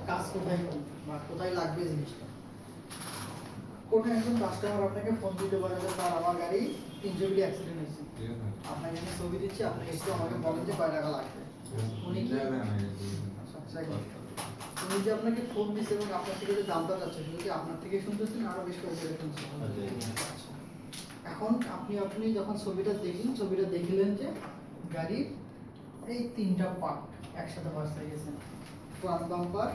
কাজ কোথায় করবেন বা কোথায় লাগবে জিনিসটা? কোন একজন কাস্টমার আপনাকে ফোন দিতে পারে যে স্যার আমার গাড়ি 300 মিলি অ্যাক্সিডেন্ট হয়েছে, ঠিক আছে? আপনাকে আমি ছবি দিচ্ছি, আপনি একটু আমাকে বলেন যে কয় টাকা লাগবে। উনি কি আচ্ছা, second। উনি যে আপনাকে ফোন দিচ্ছে এবং আপনার থেকে যে দামটা চাচ্ছে সেটা কি আপনার থেকে শুনতেছেন আরো বেশ কয়েক জায়গায় শুনছেন? আচ্ছা। এখন আপনি যখন ছবিটা দেখলেন, ছবিটা দেখলেন যে গাড়ির এই 3টা পার্ট একসাথে বাস হয়ে গেছে, ফ্রন্ট বাম্পার,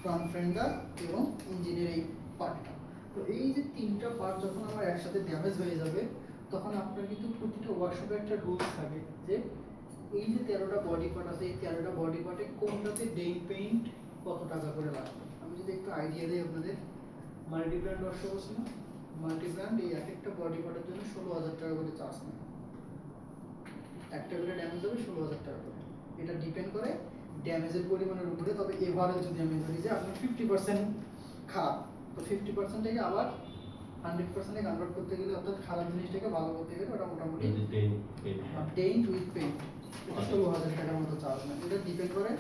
ফ্রন্ট ফেন্ডার এবং ইঞ্জিনের এই পার্টটা। তো এই যে 3টা পার্ট যখন আমার একসাথে ড্যামেজ হয়ে যাবে, তখন আপনার কিন্তু প্রতিটা ওয়ার্কশপে একটা রুলস থাকে যে এই যে 13টা বডি পার্ট আছে, এই 13টা বডি পার্টে কোনটাতে ডেইন পেইন্ট কত টাকা করে লাগবে। আমি যদি একটু আইডিয়া দিই আপনাদের, মাল্টি ব্র্যান্ড ওয়ার্কশপ আছে না, মাল্টি ব্র্যান্ড এই এক একটা বডি পার্টের জন্য 16,000 টাকা করে চার্জ নেয়। একটা করে ড্যামেজ হবে 16,000 টাকা করে। এটা ডিপেন্ড করে ড্যামেজের পরিমাণের উপরে। তবে এভারেজ যদি আমি ধরি যে আপনি 50% খারাপ, তো 50% থেকে আবার 100% এ কনভার্ট করতে গেলে, অর্থাৎ খারাপ জিনিসটাকে ভালো করতে গেলে ওটা মোটামুটি ডেইন্ট উইথ পেইন্ট 16,000 টাকার মতো চার্জ নেয়। এটা ডিপেন্ড করে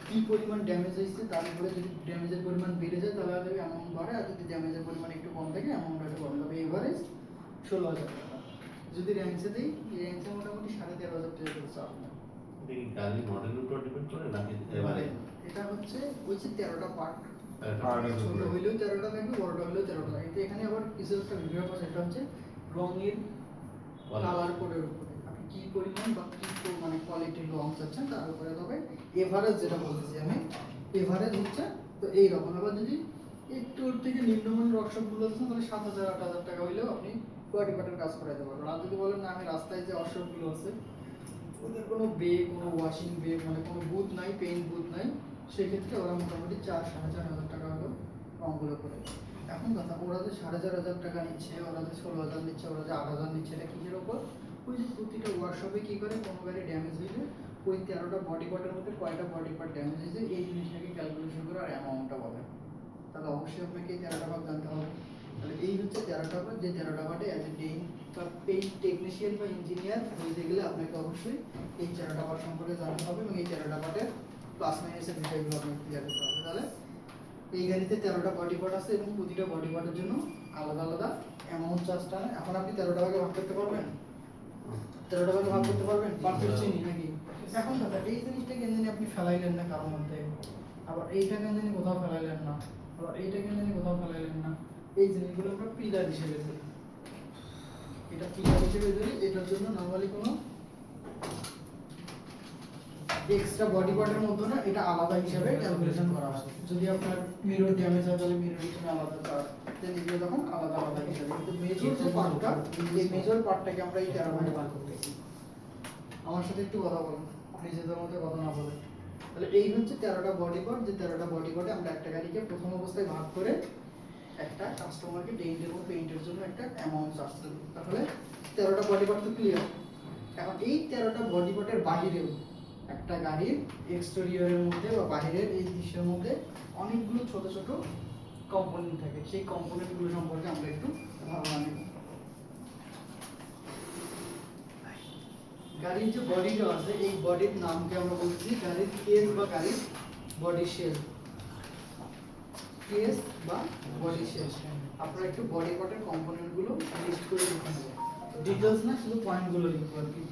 কি পরিমাণ ড্যামেজ হয়েছে তার উপরে। যদি ড্যামেজের পরিমাণ বেড়ে যায় তাহলে হয়তো অ্যামাউন্ট বাড়ে, আর যদি ড্যামেজের পরিমাণ একটু কম থাকে অ্যামাউন্ট একটু কম হবে। এভারেজ 16,000 টাকা। যদি র্যাঙ্কসে দিই, এই র্যাঙ্কসে মোটামুটি 13,500 টাকা করে চার্জ নেয়। গাড়ির মডেলের উপর ডিপেন্ড করে নাকি এবারে এটা হচ্ছে ওই যে 13টা পার্ট, পার্টের ছোট উপরে। হইলেও 13টা থাকবে, বড়টা হইলেও 13টা থাকবে। তো এখানে আবার কিছু একটা ভিডিও আছে, সেটা হচ্ছে রঙের কালার কোডের উপরে আপনি কি পরিমাণ বা কি মানে কোয়ালিটির রং চাচ্ছেন তার উপরে। তবে এভারেজ যেটা বলতেছি আমি, এভারেজ হচ্ছে তো এই রকম। আবার যদি একটু ওর থেকে নিম্নমানের ওয়ার্কশপগুলো আছে তাহলে 7,000 8,000 টাকা হইলেও আপনি বডি পার্টের কাজ করাইতে পারবেন। আর যদি বলেন না আমি রাস্তায় যে ওয়ার্কশপগুলো আছে ওদের কোনো বে, কোনো ওয়াশিং বে, মানে কোনো বুথ নাই, পেইন্ট বুথ নাই, সেক্ষেত্রে ওরা মোটামুটি 4-4,500 টাকা হলো রঙগুলো করে। এখন কথা, ওরা যে 4,500 টাকা নিচ্ছে, ওরা যে 16,000 নিচ্ছে, ওরা যে 8,000 নিচ্ছে, এটা কিসের ওপর? ওই যে প্রতিটা ওয়ার্কশপে কি করে কোনো গাড়ি ড্যামেজ হইলে ওই 13টা বডি পার্টের মধ্যে কয়টা বডি পার্ট ড্যামেজ হয়েছে এই জিনিসটাকে ক্যালকুলেশন করে আর অ্যামাউন্টটা বলে। তাহলে অবশ্যই আপনাকে এই 13টা ভাগ জানতে হবে। তাহলে এই হচ্ছে 13টা পার্ট, যে 13টা পার্টে অ্যাজ এ পেইন্ট টেকনিশিয়ান বা ইঞ্জিনিয়ার হইতে গেলে আপনাকে অবশ্যই এই 13টা পার্ট সম্পর্কে জানতে হবে এবং এই 13টা পার্টের প্লাস মাইনাসের বিষয়গুলো আপনাকে ক্লিয়ার করতে হবে। তাহলে এই গাড়িতে 13টা বডি পার্ট আছে এবং প্রতিটা বডি পার্টের জন্য আলাদা আলাদা অ্যামাউন্ট চার্জটা। এখন আপনি 13টা ভাগে ভাগ করতে পারবেন, 13টা ভাগে ভাগ করতে পারবেন, পারফেক্ট চিনি নাকি? এখন কথা এই জিনিসটা কেন জানি আপনি ফেলাইলেন না কারোর মধ্যে, আবার এইটা কেন জানি কোথাও ফেলাইলেন না, আবার এইটা কেন জানি কোথাও ফেলাইলেন না। এই জিনিসগুলো আমরা পিলার হিসেবে ধরি, এটা পিলার হিসেবে ধরি। এটার জন্য নরমালি কোনো এক্সট্রা বডি পার্টের মধ্যে না, এটা আলাদা হিসাবে ক্যালকুলেশন করা হয়। যদি আপনার মিরর ড্যামেজ হয় তাহলে মিররের জন্য আলাদা চার্জ, দেন এগুলো তখন আলাদা আলাদা হিসাবে। কিন্তু মেজর যে পার্টটা, এই মেজর পার্টটাকে আমরা এই 13 ভাগে ভাগ করতেছি। আমার সাথে একটু কথা বলুন, নিজেদের মধ্যে কথা না বলে। তাহলে এই হচ্ছে 13টা বডি পার্ট, যে 13টা বডি পার্টে আমরা একটা গাড়িকে প্রথম অবস্থায় ভাগ করে একটা কাস্টমারকে ডেন্ট এবং পেইন্টের জন্য একটা অ্যামাউন্ট চার্জ দেব। তাহলে 13টা বডি পার্ট তো ক্লিয়ার। এখন এই 13টা বডি পার্টের বাহিরেও একটা গাড়ির এক্সটেরিয়রের মধ্যে বা বাহিরের এই দৃশ্যের মধ্যে অনেকগুলো ছোট ছোট কম্পোনেন্ট থাকে। সেই কম্পোনেন্টগুলো সম্পর্কে আমরা একটু ধারণা নেব। গাড়ির যে বডিটা আছে, এই বডির নামকে আমরা বলছি গাড়ির কেস বা গাড়ির বডি শেল। কেস বা বডি শেল। আপনারা একটু বডি পার্টের কম্পোনেন্টগুলো লিস্ট করে লিখে নেবেন, ডিটেইলস না, শুধু পয়েন্টগুলো লিখবো আর কি।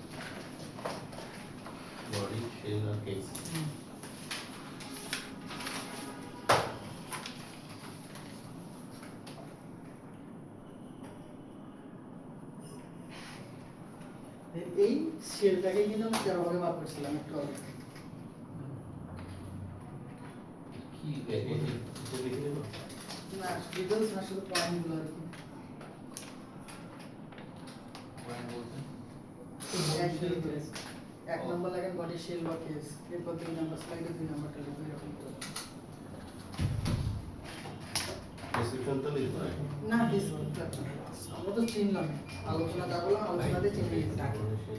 বডি শেল আর কেস। এই শেলটাকে কিন্তু আমি 13 ভাগে ভাগ করছিলাম একটু আগে। কি এটা লিখে দেব? না, ডিটেইলস না, শুধু পয়েন্টগুলো আর কি। এক নম্বর লাগেন বডি শেল বা কেস, এরপর 2 নম্বর স্লাইডে 2 নম্বরটা লিখবো এরকম করে। ডেসক্রিপশন তো লিখব না। না ডিসক্রিপশন আমরা তো চিনলাম, আলোচনা যা বললাম আলোচনাতে চিনে গেছি।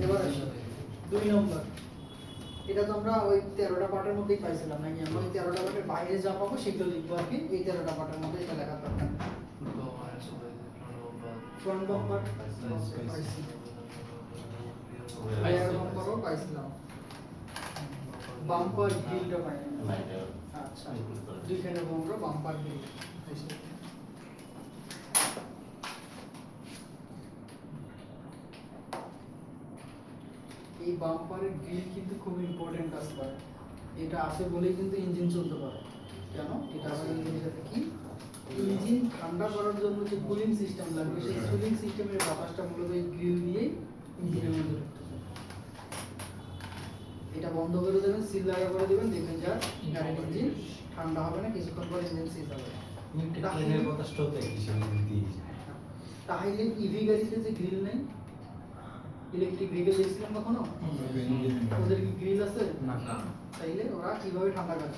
এবার আসো 2 নম্বর। এটা তো আমরা ওই 13টা পার্টের মধ্যেই পাইছিলাম নাকি? আমরা ওই 13টা পার্টের বাইরে যা পাবো সেগুলো লিখবো আর কি। এই 13টা পার্টের মধ্যে এটা লেখা দরকার। ফ্রন্ট বাম্পার পাইছি, রিয়ার বাম্পারও পাইছিলাম, বাম্পার গ্রিলটা পাইনি। না এটা আচ্ছা, দুইখানে আমরা বাম্পার গ্রিল পাইছি। এই বাম্পারের গ্রিল কিন্তু খুব ইম্পর্টেন্ট কাজ করে। এটা আছে বলেই কিন্তু ইঞ্জিন চলতে পারে। কেন? এটা আছে ইঞ্জিনের সাথে কি, ইঞ্জিন ঠান্ডা করার জন্য যে কুলিং সিস্টেম লাগবে, সেই কুলিং সিস্টেমের বাতাসটা মূলত এই গ্রিল দিয়েই ইঞ্জিনের মধ্যে ঢুকতেছে। এটা বন্ধ করে দেবেন, সিল লাগা করে দেবেন, দেখবেন যা গাড়ির ইঞ্জিন ঠান্ডা হবে না, কিছুক্ষণ পর ইঞ্জিন সিজ হবে। ট্রেনের বাতাসটাও তো একই হিসেবে দিয়ে তাহলে ইভি গাড়িতে যে গ্রিল নেই, ইলেকট্রিক ভেহিকেল দেখছিলাম কখনো? ওদের কি গ্রিল আছে? না না, তাইলে ওরা কিভাবে ঠান্ডা করে?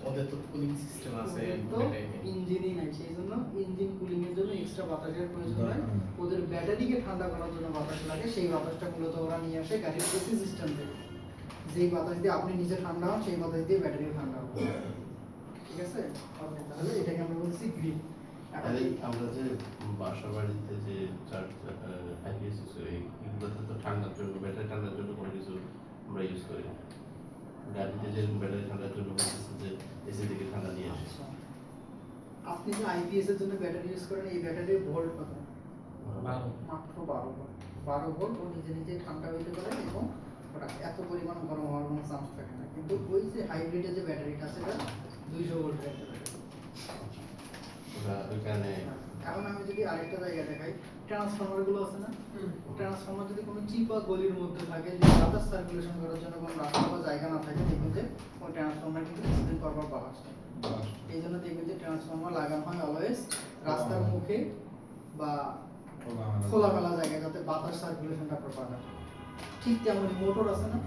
ওদের তো কুলিং সিস্টেম আছে। ওদের তো ইঞ্জিনই নাই, সেই জন্য ইঞ্জিন কুলিং এর জন্য এক্সট্রা বাতাসের প্রয়োজন হয়। ওদের ব্যাটারিকে ঠান্ডা করার জন্য বাতাস লাগে, সেই বাতাসটা মূলত ওরা নিয়ে আসে গাড়ির এসি সিস্টেম থেকে। যেই বাতাস দিয়ে আপনি নিজে ঠান্ডা হন, সেই বাতাস দিয়ে ব্যাটারি ঠান্ডা হবে। ঠিক আছে? ওকে, তাহলে এটাকে আমরা বলছি গ্রিল। আরে আমরা যে বাসা বাড়িতে যে চার্জ আইপিএস ইউজ করি, এগুলোতে তো ঠান্ডার জন্য, ব্যাটারি ঠান্ডার জন্য কোনো কিছু আমরা ইউজ করি না। গাড়িতে যে ব্যাটারি ঠান্ডার জন্য বলতেছে যে এসি থেকে ঠান্ডা নিয়ে আসে। আচ্ছা, আপনি যে আইপিএস এর জন্য ব্যাটারি ইউজ করেন, এই ব্যাটারির ভোল্ট কত? মাত্র 12 ভোল্ট। 12 ভোল্ট ও নিজে নিজে ঠান্ডা হইতে পারে এবং ওটা এত পরিমাণ গরম হওয়ার কোনো চান্স থাকে না। কিন্তু ওই যে হাইব্রিডের যে ব্যাটারিটা সেটা 200 ভোল্টের একটা ব্যাটারি। ওটা ওইখানে এখন আমি যদি আরেকটা জায়গা দেখাই, ট্রান্সফরমার গুলো আছে না, ট্রান্সফরমার যদি কোনো চিপা গলির মধ্যে থাকে, যে বাতাস সার্কুলেশন করার জন্য কোনো রাস্তা বা জায়গা না থাকে, দেখবেন যে ওই ট্রান্সফরমার কিন্তু কিছুদিন পর পর বাতাস থাকে। এই জন্য দেখবেন যে ট্রান্সফরমার লাগানো হয় অলওয়েজ রাস্তার মুখে বা খোলামেলা জায়গায়, যাতে বাতাস সার্কুলেশনটা প্রপার হয়। ঠিক তেমনই মোটর আছে না,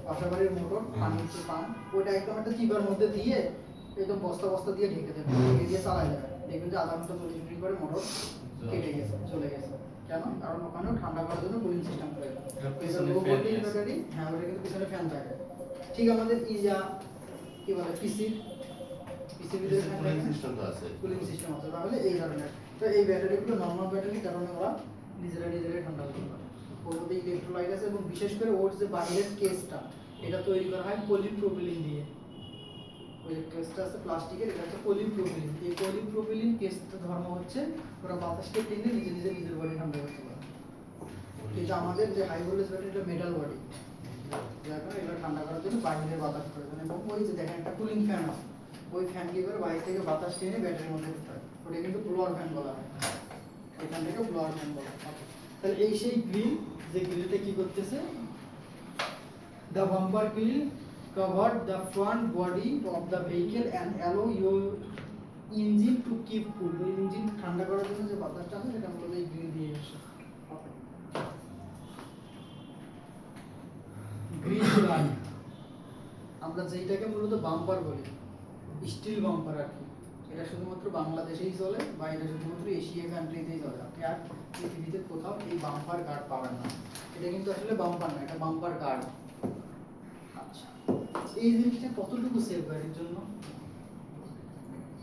বাসাবাড়ির মোটর, পানির যে পাম্প, ওইটা একদম একটা চিপার মধ্যে দিয়ে একদম বস্তা বস্তা দিয়ে ঢেকে দেবে, ঢেকে দিয়ে চালাই যাবে। দেখবেন যে আধা ঘন্টা 40 মিনিট করে মোটর কেটে গেছে, চলে গেছে। কেন? কারণ ওখানেও ঠান্ডা করার জন্য কুলিং সিস্টেম প্রয়োজন। হ্যাঁ, ওটা কিন্তু পিছনে ফ্যান থাকে। ঠিক আমাদের ইজা কি বলে পিসির ভিতরে কুলিং সিস্টেম তো আছে। কুলিং সিস্টেম আছে, তাহলে এই ধরনের। তো এই ব্যাটারিগুলো নর্মাল ব্যাটারির কারণে ওরা নিজেরা ঠান্ডা করতে পারে। ওর মধ্যে ইলেকট্রোলাইট আছে এবং বিশেষ করে ওর যে বাইরের কেসটা এটা তৈরি করা হয় পলিপ্রোপিলিন দিয়ে। ওই কেসটা আছে প্লাস্টিকের, এটা হচ্ছে পলিপ্রোপিলিন। এই পলিপ্রোপিলিন কেসটা ধর্ম হচ্ছে ওরা বাতাসকে টেনে নিজের বডি ঠান্ডা করতে পারে। কিন্তু আমাদের যে হাই ভোল্টেজ ব্যাটারি এটা মেটাল বডি, যার কারণে এটা ঠান্ডা করার জন্য বাইরের বাতাস করে দেন। এবং ওই যে দেখেন একটা কুলিং ফ্যান আছে, ওই ফ্যান কি করে বাইরে থেকে বাতাস টেনে ব্যাটারির মধ্যে ঢোকায়, ওটা কিন্তু ব্লোয়ার ফ্যান বলা হয়। এখান থেকে ব্লোয়ার ফ্যান বলা হয়। তাহলে এই সেই গ্রিল, যে গ্রিলটা কি করতেছে, the bumper grill covered the front body of the vehicle and allow your engine to keep cool. এই ইঞ্জিন ঠান্ডা করার জন্য যে বাতাসটা আছে সেটা মূলত এই গ্রিল দিয়ে আসে। গ্রিল লাইন আমরা যেটাকে মূলত বাম্পার বলি, স্টিল বাম্পার আর কি। এটা শুধুমাত্র বাংলাদেশেই চলে বা এটা শুধুমাত্র এশিয়া কান্ট্রিতেই চলে। আপনি আর পৃথিবীতে কোথাও এই বাম্পার গার্ড পাবেন না। এটা কিন্তু আসলে বাম্পার না, এটা বাম্পার গার্ড। আচ্ছা, এই জিনিসটা কতটুকু সেফ গাড়ির জন্য?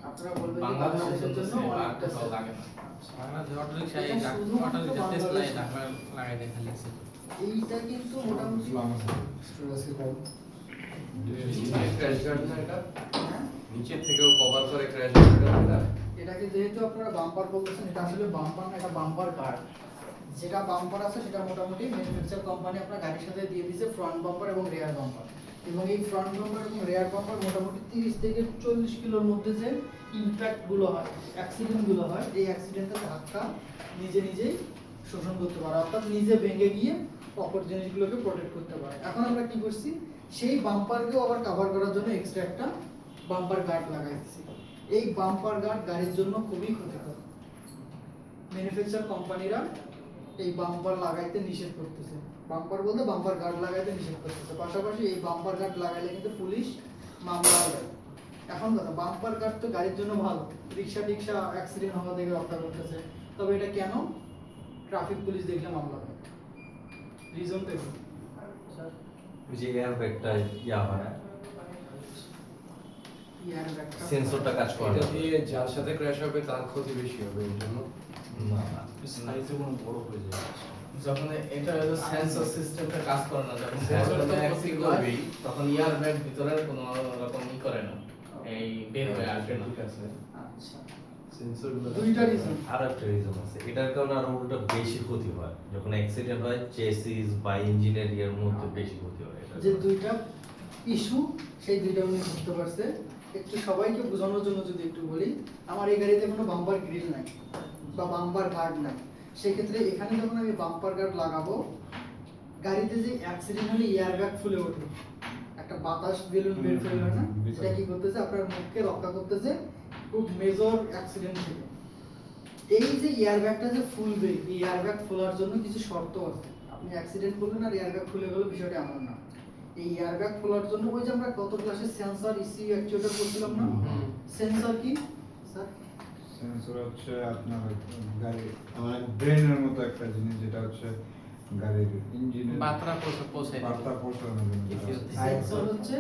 আপনারা বলবেন যে বাংলাদেশের জন্য অনেকটা safe। লাগে না। আচ্ছা। বাংলাদেশের অটো রিকশায় এটা শুধুমাত্র অটো রিকশা টেস্ট লাই বাংলাদেশে। ঢাকা লাগাই দেয় খালি আছে। এইটা কিন্তু মোটামুটি ক্র্যাশ গার্ড না এটা, হ্যাঁ, নিচে থেকেও কভার করে ক্র্যাশ গার্ড এটা। এটাকে যেহেতু আপনারা বাম্পার বলতেছেন, এটা আসলে বাম্পার না, এটা বাম্পার গার্ড। যেটা বাম্পার আছে সেটা মোটামুটি ম্যানুফ্যাকচার কোম্পানি আপনার গাড়ির সাথে দিয়ে দিয়েছে ফ্রন্ট বাম্পার এবং রেয়ার বাম্পার। এবং এই ফ্রন্ট বাম্পার এবং রেয়ার বাম্পার মোটামুটি 30 থেকে 40 কিলোর মধ্যে যে ইমপ্যাক্ট গুলো হয়, অ্যাক্সিডেন্ট গুলো হয়, এই অ্যাক্সিডেন্টের ধাক্কা নিজেই শোষণ করতে পারে, অর্থাৎ নিজে ভেঙে গিয়ে অপর জিনিসগুলোকে প্রোটেক্ট করতে পারে। এখন আমরা কি করছি, সেই বাম্পারকেও আবার কভার করার জন্য এক্সট্রা একটা বাম্পার গার্ড লাগাইছি। এই বাম্পার গার্ড গাড়ির জন্য খুবই ক্ষতিকর। ম্যানুফ্যাকচার কোম্পানিরা এই বাম্পার লাগাইতে নিষেধ করতেছে। বাম্পার বলতে বাম্পার গার্ড লাগাইতে নিষেধ করতেছে। পাশাপাশি এই বাম্পার গার্ড লাগাইলে কিন্তু পুলিশ মামলা দেয়। এখন কথা, বাম্পার গার্ড তো গাড়ির জন্য ভালো, রিক্সা অ্যাক্সিডেন্ট হওয়া থেকে রক্ষা করতেছে, তবে এটা কেন ট্রাফিক পুলিশ দেখলে মামলা দেয়? রিজনটা কি স্যার? যে এয়ার ব্যাগটা ইয়া হয় ইয়ার ব্যাগটা সেন্সরটা কাজ করে এটা না। দিয়ে যার সাথে ক্র্যাশ হবে তার ক্ষতি বেশি হবে এর জন্য। না, না। সাইজে কোনো বড় হয়ে যায়। যখন এটা সেন্সর সিস্টেমটা কাজ করে না, যখন Sensor সেন্সরটা তো অ্যাক্টিভ ক্ষতি হয়। করবে তখন ইয়ার ব্যাগ ভিতরে কোনো রকম করে না, এই বের হয়ে আসবে না। ঠিক আছে, আচ্ছা, সেন্সরগুলো দুইটা রিজন। আর একটা রিজন আছে, এটার কারণে আরো উল্টো বেশি ক্ষতি হয়। যখন অ্যাক্সিডেন্ট হয় চেসিস বা ইঞ্জিনের এর মধ্যে বেশি ক্ষতি হয় এটার যে কারণে। দুইটা ইস্যু, সেই দুইটা উনি বুঝতে পারছে। একটু সবাইকে বোঝানোর জন্য যদি একটু বলি, আমার এই গাড়িতে কোনো বাম্পার গ্রিল নাই বা বাম্পার গার্ড নাই, সেক্ষেত্রে এখানে যখন আমি বাম্পার গার্ড লাগাবো, গাড়িতে যে অ্যাক্সিডেন্ট হলে এয়ার ব্যাগ ফুলে ওঠে, একটা বাতাস বেলুন বের ফেল হয় না, এটা কি করতেছে, আপনার মুখকে রক্ষা করতেছে খুব মেজর অ্যাক্সিডেন্ট থেকে। এই যে এয়ার ব্যাগটা যে ফুলবে, এই এয়ার ব্যাগ ফোলার জন্য কিছু শর্ত আছে। আপনি অ্যাক্সিডেন্ট করলেন আর এয়ার ব্যাগ খুলে গেল, বিষয়টা এমন না। এই এয়ার ব্যাগ খোলার জন্য ওই যে আমরা কত ক্লাসে সেন্সর ইসিউ অ্যাকচুয়েটর করছিলাম না, সেন্সর কি স্যার? সেন্সর হচ্ছে আপনার গাড়ি আমার ব্রেনের মতো একটা জিনিস, যেটা হচ্ছে গাড়ির ইঞ্জিনের বার্তা পৌঁছে দিবে। বার্তা পৌঁছানোর জন্য যেটা হচ্ছে। সেন্সর হচ্ছে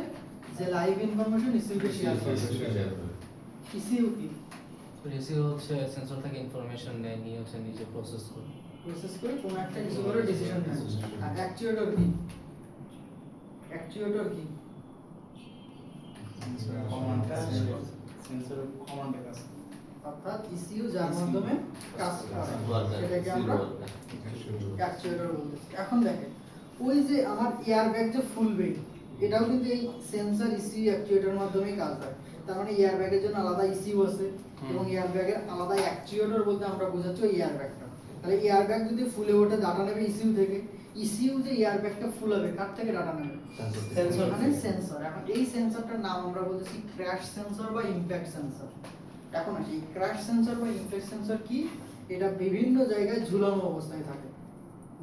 যে লাইভ ইনফরমেশন ইসিউকে শেয়ার করে। ইসিউ কি? রিসিভার হচ্ছে সেন্সর থেকে ইনফরমেশন নেয়, নিয়ে হচ্ছে নিজে প্রসেস করে। প্রসেস করে কোনো একটা কিছু করে ডিসিশন নেয়। আর অ্যাকচুয়েটর কি? অ্যাকচুয়েটর কি? সেন্সরের কমান্ডের কাছে। অর্থাৎ ইসিউ যার মাধ্যমে কাজ করে, সেটাকে আমরা অ্যাকচুয়েটর বলতেছি। এখন দেখেন, ওই যে আমার এয়ার ব্যাগ যে ফুলবে, এটাও কিন্তু এই সেন্সর ইসিউ অ্যাকচুয়েটরের মাধ্যমেই কাজ হয়। তার মানে এয়ার ব্যাগের জন্য আলাদা ইসিউ আছে এবং এয়ার ব্যাগের আলাদা অ্যাকচুয়েটর বলতে আমরা বোঝাচ্ছি ওই এয়ার ব্যাগটা। তাহলে এয়ার ব্যাগ যদি ফুলে ওঠে, ডাটা নেবে ইসিউ থেকে। ইসিউ যে এয়ার ব্যাগটা ফুলাবে, কার থেকে ডাটা নেবে? সেন্সর, মানে সেন্সর। এখন এই সেন্সরটার নাম আমরা বলতেছি ক্র্যাশ সেন্সর বা ইমপ্যাক্ট সেন্সর। এখন আসি ক্র্যাশ সেন্সর বা ইমপ্যাক্ট সেন্সর কি? এটা বিভিন্ন জায়গায় ঝুলানো অবস্থায় থাকে,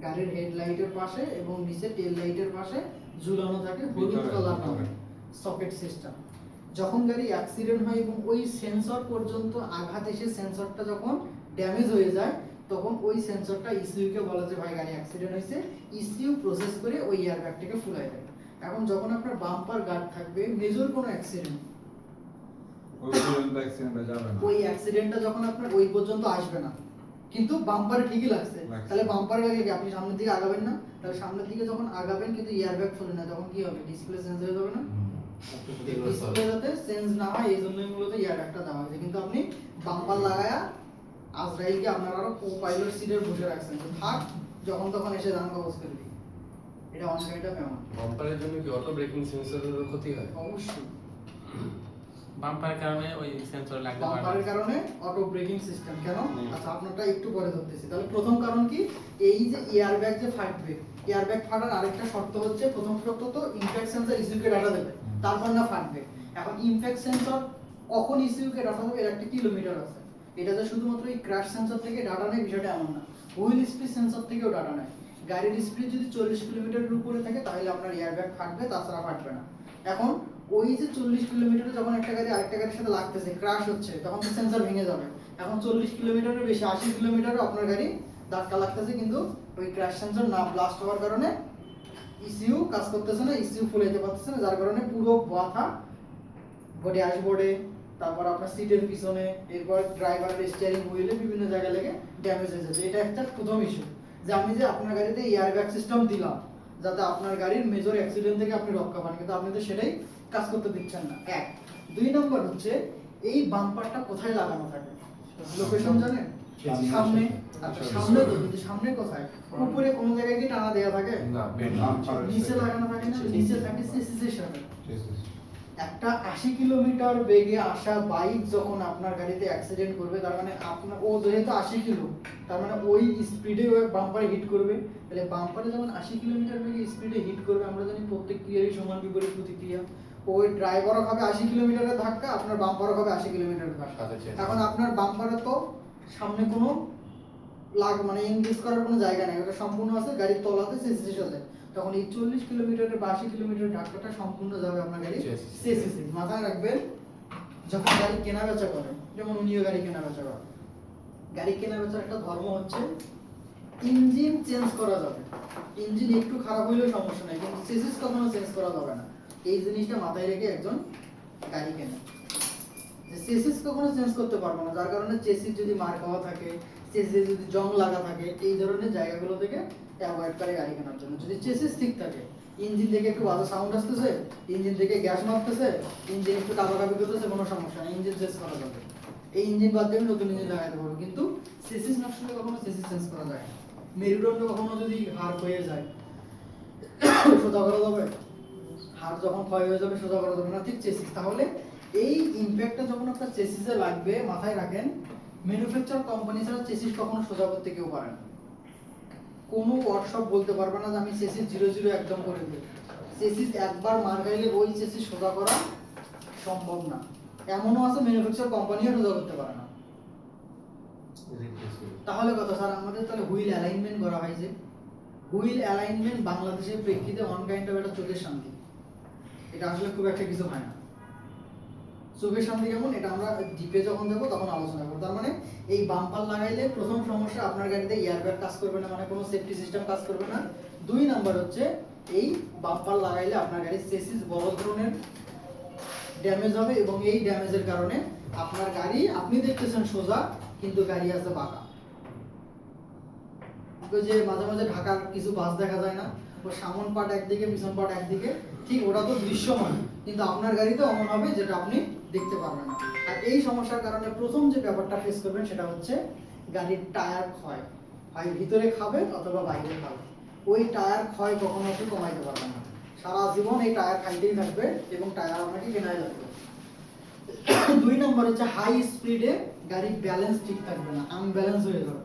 গাড়ির হেডলাইটের পাশে এবং নিচে টেল লাইটের পাশে ঝুলানো থাকে, হলুদ কালার নামে সকেট সিস্টেম। যখন গাড়ি অ্যাক্সিডেন্ট হয় এবং ওই সেন্সর পর্যন্ত আঘাত এসে সেন্সরটা যখন ড্যামেজ হয়ে যায়, তখন ওই সেন্সরটা ইসিউ কে বলে যে ভাই গাড়ি অ্যাক্সিডেন্ট হয়েছে, ইসিউ প্রসেস করে ওই এয়ার ব্যাগটাকে ফুলাই দেয়। এখন যখন আপনার বাম্পার গার্ড থাকবে, মেজর কোনো অ্যাক্সিডেন্ট, ওই পর্যন্ত অ্যাক্সিডেন্টটা যাবে না। ওই অ্যাক্সিডেন্টটা যখন আপনার ওই পর্যন্ত আসবে না, কিন্তু বাম্পারে ঠিকই লাগছে, তাহলে বাম্পারে লাগলে কি আপনি সামনের দিকে আগাবেন না? তাহলে সামনের দিকে যখন আগাবেন কিন্তু এয়ারব্যাগ চলে না, তখন কি হবে? ডিসপ্লে চেঞ্জ হয়ে যাবে না? ডিসপ্লে যাতে চেঞ্জ না হয় এই জন্যই মূলত এয়ারব্যাগটা দেওয়া হয়েছে। কিন্তু আপনি বাম্পার লাগায়া আজরাইলকে আপনার আরো পাইলট সিটে বসে রাখছেন, তো থাক, যখন তখন এসে দান কবজ করবি। এটা অন সাইড অফ এমন বাম্পারের জন্য কি অটো ব্রেকিং সেন্সরের ক্ষতি হয়? অবশ্যই বাম্পারের কারণে ওই সেন্সর লাগতে পারে। বাম্পারের কারণে অটো ব্রেকিং সিস্টেম কেন? আচ্ছা আপনারটা একটু পরে ধরতেছি। তাহলে প্রথম কারণ কি? এই যে এয়ারব্যাগ যে ফাটবে, এয়ারব্যাগ ফাটার আরেকটা শর্ত হচ্ছে, প্রথম শর্ত তো ইমপ্যাক্ট সেন্সর ইসিউকে ডাটা দেবে, তারপর না ফাটবে। এখন ইমপ্যাক্ট সেন্সর কখন ইসিউকে ডাটা দেবে, এর একটা কিলোমিটার আছে। এটা যে শুধুমাত্র এই ক্র্যাশ সেন্সর থেকে ডাটা নেয় বিষয়টা এমন না, হুইল স্পিড সেন্সর থেকেও ডাটা নেয়। গাড়ির স্পিড যদি 40 কিলোমিটারের উপরে থাকে তাহলে আপনার এয়ারব্যাগ ফাটবে, তাছাড়া ফাটবে না। এখন ওই যে 40 কিলোমিটারে যখন একটা গাড়ি আরেকটা গাড়ির সাথে লাগতেছে, ক্র্যাশ হচ্ছে, তখন তো সেন্সর ভেঙে যাবে। এখন 40 কিলোমিটারের বেশি, 80 কিলোমিটারে আপনার গাড়ি ধাক্কা লাগতেছে, কিন্তু ওই ক্র্যাশ সেন্সর না ব্লাস্ট হওয়ার কারণে ইসিইউ কাজ করতেছে না, ইসিইউ ফুলাইতে পারতেছে না, যার কারণে পুরো মাথা বডি ড্যাশবোর্ডে, তারপর আপনার সিটের পিছনে, এরপর ড্রাইভারের স্টিয়ারিং হুইলে বিভিন্ন জায়গায় লেগে ড্যামেজ হয়ে যাচ্ছে। এটা একটা প্রথম ইস্যু, যে আমি যে আপনার গাড়িতে এয়ারব্যাগ সিস্টেম দিলাম যাতে আপনার গাড়ির মেজর অ্যাক্সিডেন্ট থেকে আপনি রক্ষা পান, কিন্তু আপনি তো সেটাই কাজ করতে দিচ্ছেন না। এক। দুই নম্বর হচ্ছে এই বাম্পারটা কোথায় লাগানো থাকে, লোকেশন জানেন? সামনে। আচ্ছা সামনে তো, কিন্তু সামনে কোথায়? উপরে কোনো জায়গায় কি টানা দেয়া থাকে? না, নিচে লাগানো থাকে না, নিচে থাকে সিসির সাথে। একটা 80 কিলোমিটার বেগে আসা বাইক যখন আপনার গাড়িতে অ্যাক্সিডেন্ট করবে, তার মানে আপনার ও যেহেতু 80 কিলো, তার মানে ওই স্পিডে ওই বাম্পারে হিট করবে। তাহলে বাম্পারে যখন 80 কিলোমিটার বেগে স্পিডে হিট করবে, আমরা জানি প্রত্যেক ক্রিয়ারই সমান বিপরীত প্রতিক্রিয়া। ওই ড্রাইভারও খাবে 80 কিলোমিটারের ধাক্কা, আপনার বাম্পারও খাবে 80 কিলোমিটারের ধাক্কা। এখন আপনার বাম্পারে তো সামনে কোনো মানে এনগেজ করার কোনো জায়গা নেই, ওটা সম্পূর্ণ আছে গাড়ির তলাতে চেসিসের সাথে। তখন এই 40 কিলোমিটারের বা 80 কিলোমিটারের ধাক্কাটা সম্পূর্ণ যাবে আপনার গাড়ি চেসিসে। মাথায় রাখবেন, যখন গাড়ি কেনা বেচা করেন, যেমন উনিও গাড়ি কেনা বেচা করেন, গাড়ি কেনা বেচার একটা ধর্ম হচ্ছে ইঞ্জিন চেঞ্জ করা যাবে, ইঞ্জিন একটু খারাপ হইলেও সমস্যা নাই, কিন্তু চেসিস কখনো চেঞ্জ করা যাবে না। এই জিনিসটা মাথায় রেখে একজন গাড়ি কেনে, যে চেসিস কখনো চেঞ্জ করতে পারবো না, যার কারণে চেসিস যদি মার খাওয়া থাকে, চেসিস যদি জং লাগা থাকে, এই ধরনের জায়গাগুলো থেকে অ্যাভয়েড করে গাড়ি কেনার জন্য। যদি চেসিস ঠিক থাকে, ইঞ্জিন থেকে একটু বাজে সাউন্ড আসতেছে, ইঞ্জিন থেকে গ্যাস মারতেছে, ইঞ্জিন একটু কাঁপাকাঁপি করতেছে, কোনো সমস্যা নেই, ইঞ্জিন চেঞ্জ করা যাবে। এই ইঞ্জিন বাদ দিয়ে নতুন ইঞ্জিন লাগাতে পারবো, কিন্তু চেসিস নষ্ট হলে কখনো চেসিস চেঞ্জ করা যায় না। মেরুদণ্ড কখনো যদি হাড় হয়ে যায়, সোজা করা যাবে? হাড় যখন ক্ষয় হয়ে যাবে সোজা করা যাবে না, ঠিক চেসিস। তাহলে এই ইমপ্যাক্টটা যখন আপনার চেসিসে লাগবে, মাথায় রাখেন ম্যানুফ্যাকচার কোম্পানি ছাড়া চেসিস কখনো সোজা করতে কেউ পারে না। কোনো ওয়ার্কশপ বলতে পারবে না যে আমি চেসিস 0-0 একদম করে দিই। চেসিস একবার মার খাইলে ওই চেসিস সোজা করা সম্ভব না। এমনও আছে ম্যানুফ্যাকচার কোম্পানিও সোজা করতে পারে না। তাহলে কথা স্যার, আমাদের তাহলে হুইল অ্যালাইনমেন্ট করা হয়, যে হুইল অ্যালাইনমেন্ট বাংলাদেশের প্রেক্ষিতে ওয়ান কাইন্ড অফ একটা চোখের শান্তি। এটা আসলে খুব একটা কিছু হয় না। চোখের শান্তি কেমন, এটা আমরা ডিপে যখন যাবো তখন আলোচনা করবো। তার মানে এই বাম্পার লাগাইলে প্রথম সমস্যা, আপনার গাড়িতে এয়ারব্যাগ কাজ করবে না, মানে কোনো সেফটি সিস্টেম কাজ করবে না। দুই নাম্বার হচ্ছে এই বাম্পার লাগাইলে আপনার গাড়ির চেসিস বড় ধরনের ড্যামেজ হবে, এবং এই ড্যামেজের কারণে আপনার গাড়ি আপনি দেখতেছেন সোজা, কিন্তু গাড়ি আছে বাঁকা। যে মাঝে মাঝে ঢাকার কিছু বাস দেখা যায় না, ও সামন পার্ট একদিকে পিছন পার্ট একদিকে, ঠিক ওটা তো দৃশ্যমান, কিন্তু আপনার গাড়িতে এমন হবে যেটা আপনি দেখতে পারবেন না। আর এই সমস্যার কারণে প্রথম যে ব্যাপারটা ফেস করবেন সেটা হচ্ছে গাড়ির টায়ার ক্ষয়, হয় ভিতরে খাবে অথবা বাইরে খাবে। ওই টায়ার ক্ষয় কখনো আপনি কমাইতে পারবেন না, সারা জীবন এই টায়ার খাইতেই থাকবে এবং টায়ার আপনাকে কেনাই লাগবে। দুই নম্বর হচ্ছে হাই স্পিডে গাড়ির ব্যালেন্স ঠিক থাকবে না, আনব্যালেন্স হয়ে যাবে।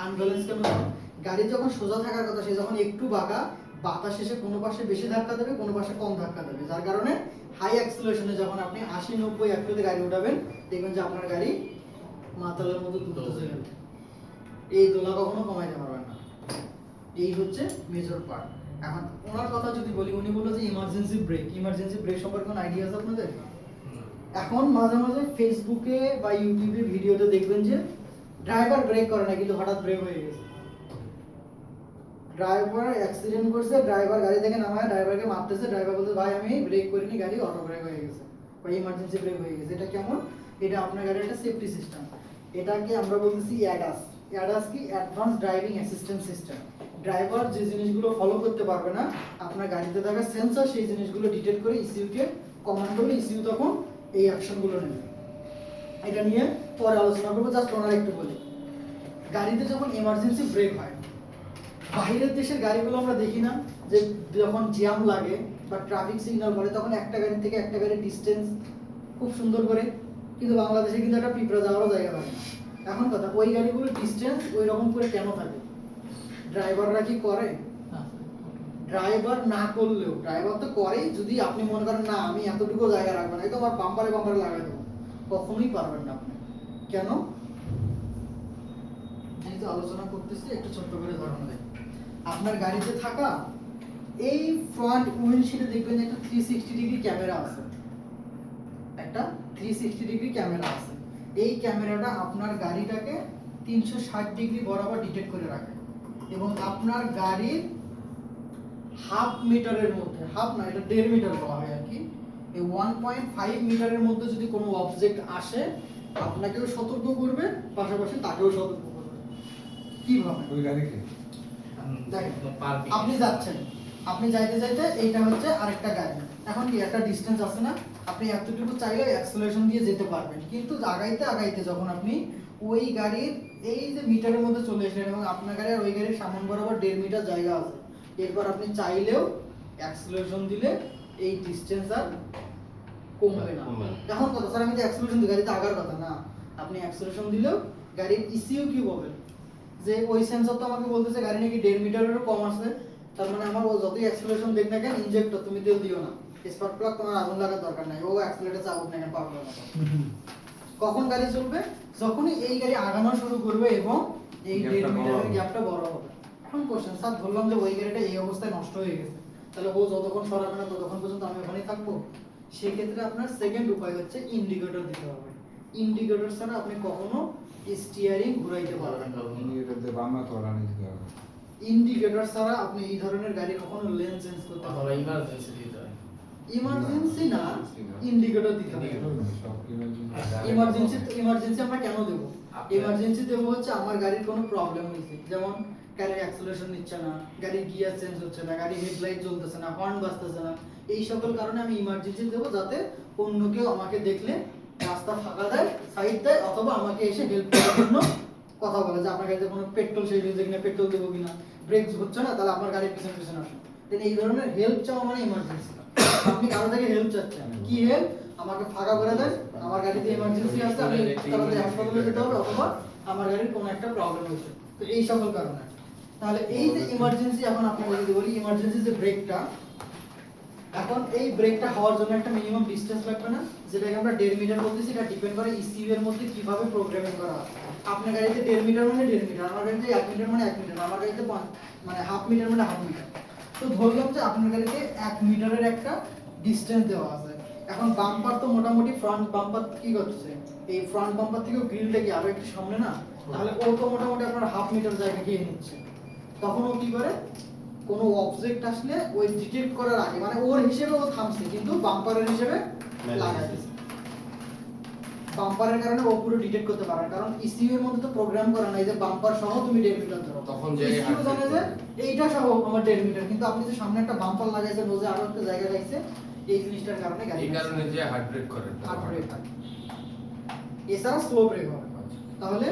আনব্যালেন্স কেন? গাড়ি যখন সোজা থাকার কথা সে যখন একটু বাঁকা, বাতাস এসে কোনো পাশে বেশি ধাক্কা দেবে, কোনো পাশে কম ধাক্কা দেবে, যার কারণে হাই অ্যাক্সিলারেশনে যখন আপনি 80-90 একসাথে গাড়ি উঠাবেন, দেখবেন যে আপনার গাড়ি মাতালের মতো দুলতেছে। এই দোলা কখনো কমাইতে পারবেন না। এই হচ্ছে মেজর পার্ট। এখন ওনার কথা যদি বলি, উনি বললো যে ইমার্জেন্সি ব্রেক। ইমার্জেন্সি ব্রেক সম্পর্কে কোনো আইডিয়া আছে আপনাদের? এখন মাঝে মাঝে ফেসবুকে বা ইউটিউবে ভিডিওতে দেখবেন যে ড্রাইভার ব্রেক করে না, কিন্তু হঠাৎ ব্রেক হয়ে গেছে। ড্রাইভার অ্যাক্সিডেন্ট করছে, ড্রাইভার গাড়ি থেকে নামায় ড্রাইভারকে মারতেছে, ড্রাইভার বলছে ভাই আমি ব্রেক করিনি, গাড়ি অটো ব্রেক হয়ে গেছে বা ইমার্জেন্সি ব্রেক হয়ে গেছে। এটা কেমন? এটা আপনার গাড়ির একটা সেফটি সিস্টেম। এটাকে আমরা বলতেছি অ্যাডাস। অ্যাডাস কি? Advance driving assistance system. Driver যে জিনিসগুলো ফলো করতে পারবে না, আপনার গাড়িতে থাকা সেন্সর সেই জিনিসগুলো ডিটেক্ট করে ইসিইউকে কমান্ড করলে ইসিইউ তখন এই অ্যাকশনগুলো নেবে। এটা নিয়ে পরে আলোচনা করবো, জাস্ট ওনারা একটু বলি। গাড়িতে যখন এমার্জেন্সি ব্রেক হয়, বাইরের দেশের গাড়িগুলো আমরা দেখি না যে যখন জ্যাম লাগে বা ট্রাফিক সিগন্যাল পড়ে তখন একটা গাড়ি থেকে একটা গাড়ির ডিস্টেন্স খুব সুন্দর করে, কিন্তু বাংলাদেশে কিন্তু একটা পিঁপড়া যাওয়ারও জায়গা থাকে না। এখন কথা, ওই গাড়িগুলোর ডিস্টেন্স ওই রকম করে কেন থাকে? ড্রাইভাররা কি করে? ড্রাইভার না করলেও, ড্রাইভার তো করেই, যদি আপনি মনে করেন না আমি এতটুকু জায়গা রাখবো না, এই তো আমার বাম্পারে বাম্পারে লাগাই দেবো, কখনোই পারবেন না আপনি। কেন? যেহেতু আলোচনা করতেছি একটু ছোট্ট করে ধারণা দেয়। আপনার গাড়িতে থাকা এই ফ্রন্ট উইন্ডশিল্ডে দেখবেন যে একটা 360 ডিগ্রি ক্যামেরা আছে, একটা 360 ডিগ্রি ক্যামেরা আছে। এই ক্যামেরাটা আপনার গাড়িটাকে 360 ডিগ্রি বরাবর ডিটেক্ট করে রাখে এবং আপনার গাড়ির হাফ মিটারের মধ্যে, হাফ না এটা 1.5 মিটার বলা হয় আর কি, এই 1.5 মিটারের মধ্যে যদি কোনো অবজেক্ট আসে আপনাকেও সতর্ক করবে, পাশাপাশি তাকেও সতর্ক করবে। কিভাবে? ওই গাড়িকে দেখেন, আপনি যাচ্ছেন, আপনি যাইতে যাইতে এইটা হচ্ছে আরেকটা গাড়ি, এখন কি একটা ডিস্টেন্স আছে না, আপনি এতটুকু চাইলে অ্যাক্সেলারেশন দিয়ে যেতে পারবেন, কিন্তু আগাইতে আগাইতে যখন আপনি ওই গাড়ির এই যে মিটারের মধ্যে চলে এসেছেন এবং আপনার গাড়ি আর ওই গাড়ির সামনে বরাবর 1.5 মিটার জায়গা আছে, এরপর আপনি চাইলেও অ্যাক্সেলারেশন দিলে এই ডিস্টেন্স আর কমবে না। এখন কথা, স্যার আমি তো অ্যাক্সেলারেশন দিই, গাড়িতে আগার কথা না, আপনি অ্যাক্সেলারেশন দিলেও গাড়ির ইসিইউ কি বলবেন যে ওই সেন্সর তো আমাকে বলতেছে গাড়ি নাকি 1.5 মিটারেরও কম আছে, তার মানে আমার ও যতই অ্যাক্সেলারেশন দেখ না কেন, ইনজেক্টর তুমি তেল দিও না, স্পার্ক প্লাগ তোমার আগুন লাগার দরকার নাই, ও অ্যাক্সেলারেটর চাপ না কেন পারবে না। কখন গাড়ি চলবে? যখনই এই গাড়ি আগানো শুরু করবে এবং এই 1.5 মিটারের গ্যাপটা বড় হবে। এখন কোশ্চেন, স্যার ধরলাম যে ওই গাড়িটা এই অবস্থায় নষ্ট হয়ে গেছে, তাহলে ও যতক্ষণ সরাবে না ততক্ষণ পর্যন্ত আমি ওখানেই থাকবো। সেক্ষেত্রে আপনার সেকেন্ড উপায় হচ্ছে ইন্ডিকেটর দিতে হবে। ইন্ডিকেটর ছাড়া আপনি কখনো স্টিয়ারিং ঘুরাইতে পারবেন না। ইন্ডিকেটর বাংলা তো রানি দিতে হবে। ইন্ডিকেটর ছাড়া আপনি এই ধরনের গাড়ি কখনো লেন চেঞ্জ করতে অথবা পারবেন না। ইমার্জেন্সি দিতে হয়। ইমার্জেন্সি না, ইন্ডিকেটর দিতে হবে। সব ইমার্জেন্সি আমরা কেন দেব? ইমার্জেন্সি দেব হচ্ছে আমার গাড়ির কোনো প্রবলেম হয়েছে, যেমন গাড়ির অ্যাক্সেলারেশন নিচ্ছে না, গাড়ির গিয়ার চেঞ্জ হচ্ছে না, গাড়ির হেডলাইট জ্বলতেছে না, হর্ন বাজতেছে না, এই সকল কারণে আমি ইমার্জেন্সি দেব, যাতে অন্য কেউ আমাকে দেখলে রাস্তা ফাঁকা দেয়, সাইড দেয়, অথবা আমাকে এসে হেল্প করার জন্য কথা বলে যে আপনার গাড়িতে কোনো পেট্রোল শেষ হয়েছে কিনা, পেট্রোল দেবো কিনা, ব্রেক হচ্ছে না, তাহলে আপনার গাড়ির পিছনে পিছনে আসুন। এই ধরনের হেল্প চাওয়া মানে ইমার্জেন্সি। আপনি কারো থেকে হেল্প চাচ্ছেন, কি হেল্প? আমাকে ফাঁকা করে দেন, আমার গাড়িতে ইমার্জেন্সি আছে, আমি তাড়াতাড়ি হাসপাতালে যেতে হবে, অথবা আমার গাড়ির কোনো একটা প্রবলেম হয়েছে, তো এই সকল কারণে। তাহলে এই যে ইমার্জেন্সি, এখন আপনাকে যদি বলি ইমার্জেন্সি যে ব্রেকটা, এখন এই ব্রেকটা হওয়ার জন্য একটা মিনিমাম ডিসটেন্স লাগবে না, যেটাকে আমরা 1.5 মিটার বলতেছি। এটা ডিপেন্ড করে ইসিইউ এর মধ্যে কিভাবে প্রোগ্রামিং করা হয়। আপনার গাড়িতে 1.5 মিটার মানে 1.5 মিটার, আমার গাড়িতে 1 মিটার মানে 1 মিটার, আমার গাড়িতে মানে হাফ মিটার মানে হাফ মিটার। তো ধরলাম যে আপনার গাড়িতে 1 মিটারের একটা ডিসটেন্স দেওয়া আছে। এখন বাম্পার তো মোটামুটি ফ্রন্ট বাম্পার কি করছে, এই ফ্রন্ট বাম্পার থেকেও গ্রিলটা কি আরো একটু সামনে না, তাহলে ও তো মোটামুটি আপনার হাফ মিটার জায়গা খেয়ে নিচ্ছে। তখন ও কি করে, কোনো অবজেক্ট আসলে ওই ডিটেক্ট করার আগে, মানে ওর হিসেবে ও থামছে কিন্তু বাম্পারের হিসেবে লাগাইছে। বাম্পারের কারণে ও পুরো ডিটেক্ট করতে পারে না, কারণ ইসিইউ এর মধ্যে তো প্রোগ্রাম করা নাই যে বাম্পার সহ তুমি 1.5 মিটার ধরো। তখন যে ইসিইউ জানে যে এইটা সহ আমার 1.5 মিটার, কিন্তু আপনি যে সামনে একটা বাম্পার লাগাইছেন, ও যে আরো একটা জায়গা রাখছে, এই জিনিসটার কারণে গাড়ি এই কারণে যে হার্ট ব্রেক করে হার্ট ব্রেক হয়। এছাড়া স্লো ব্রেক হবে। তাহলে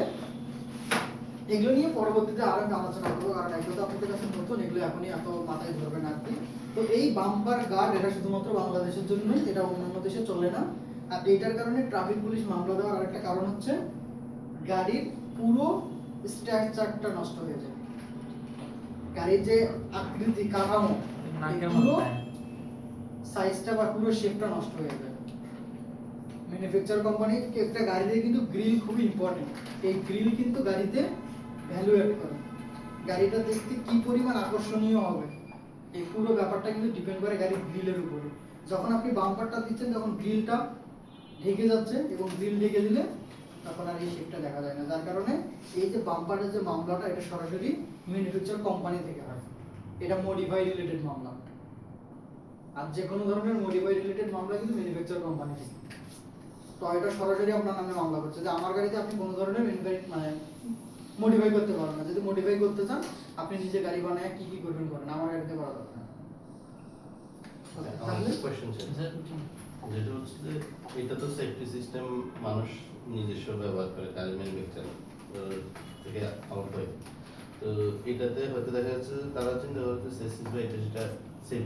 এগুলো নিয়ে পরবর্তীতে আরো আলোচনা করবো, কারণ এগুলো তো আপনাদের কাছে নতুন, এগুলো এখনই এত মাথায় ধরবে না আপনি। তো এই বাম্পার গার্ড এটা শুধুমাত্র বাংলাদেশের জন্য, এটা অন্যান্য দেশে চলে না। আর এইটার কারণে ট্রাফিক পুলিশ মামলা দেওয়ার আরেকটা কারণ হচ্ছে গাড়ির পুরো স্ট্রাকচারটা নষ্ট হয়ে যায়, গাড়ির যে আকৃতি কাঠামো, এই পুরো সাইজটা বা পুরো শেপটা নষ্ট হয়ে যায়। ম্যানুফ্যাকচার কোম্পানি একটা গাড়িতে কিন্তু গ্রিল খুবই ইম্পর্টেন্ট। এই গ্রিল কিন্তু গাড়িতে ভ্যালু অ্যাড করে, গাড়িটা দেখতে কি পরিমাণ আকর্ষণীয় হবে, এই পুরো ব্যাপারটা কিন্তু ডিপেন্ড করে গাড়ির গ্রিলের উপরে। যখন আপনি বাম্পারটা দিচ্ছেন তখন গ্রিলটা ঢেকে যাচ্ছে, এবং গ্রিল ঢেকে দিলে তখন আর এই শেপটা দেখা যায় না, যার কারণে এই যে বাম্পারের যে মামলাটা, এটা সরাসরি ম্যানুফ্যাকচার কোম্পানি থেকে হয়। এটা মডিফাই রিলেটেড মামলা। আর যে কোনো ধরনের মডিফাই রিলেটেড মামলা কিন্তু ম্যানুফ্যাকচার কোম্পানি থেকে। টয়োটা সরাসরি আপনার নামে মামলা করছে যে আমার গাড়িতে আপনি কোনো ধরনের মানে মডিফাই করতে পারবেন না। যদি মডিফাই করতে চান আপনি নিজে গাড়ি বানায় কি কি করবেন করেন, আমার গাড়িতে করা দরকার না। আমার একটা কোয়েশ্চেন ছিল, যেটা হচ্ছে যে এটা তো সেফটি সিস্টেম মানুষ নিজস্ব ব্যবহার করে গাড়ি ম্যানুফ্যাকচার থেকে আউট হয়, তো এটাতে হয়তো দেখা যাচ্ছে যে তারা চিন্তা করছে এটা যেটা সেফ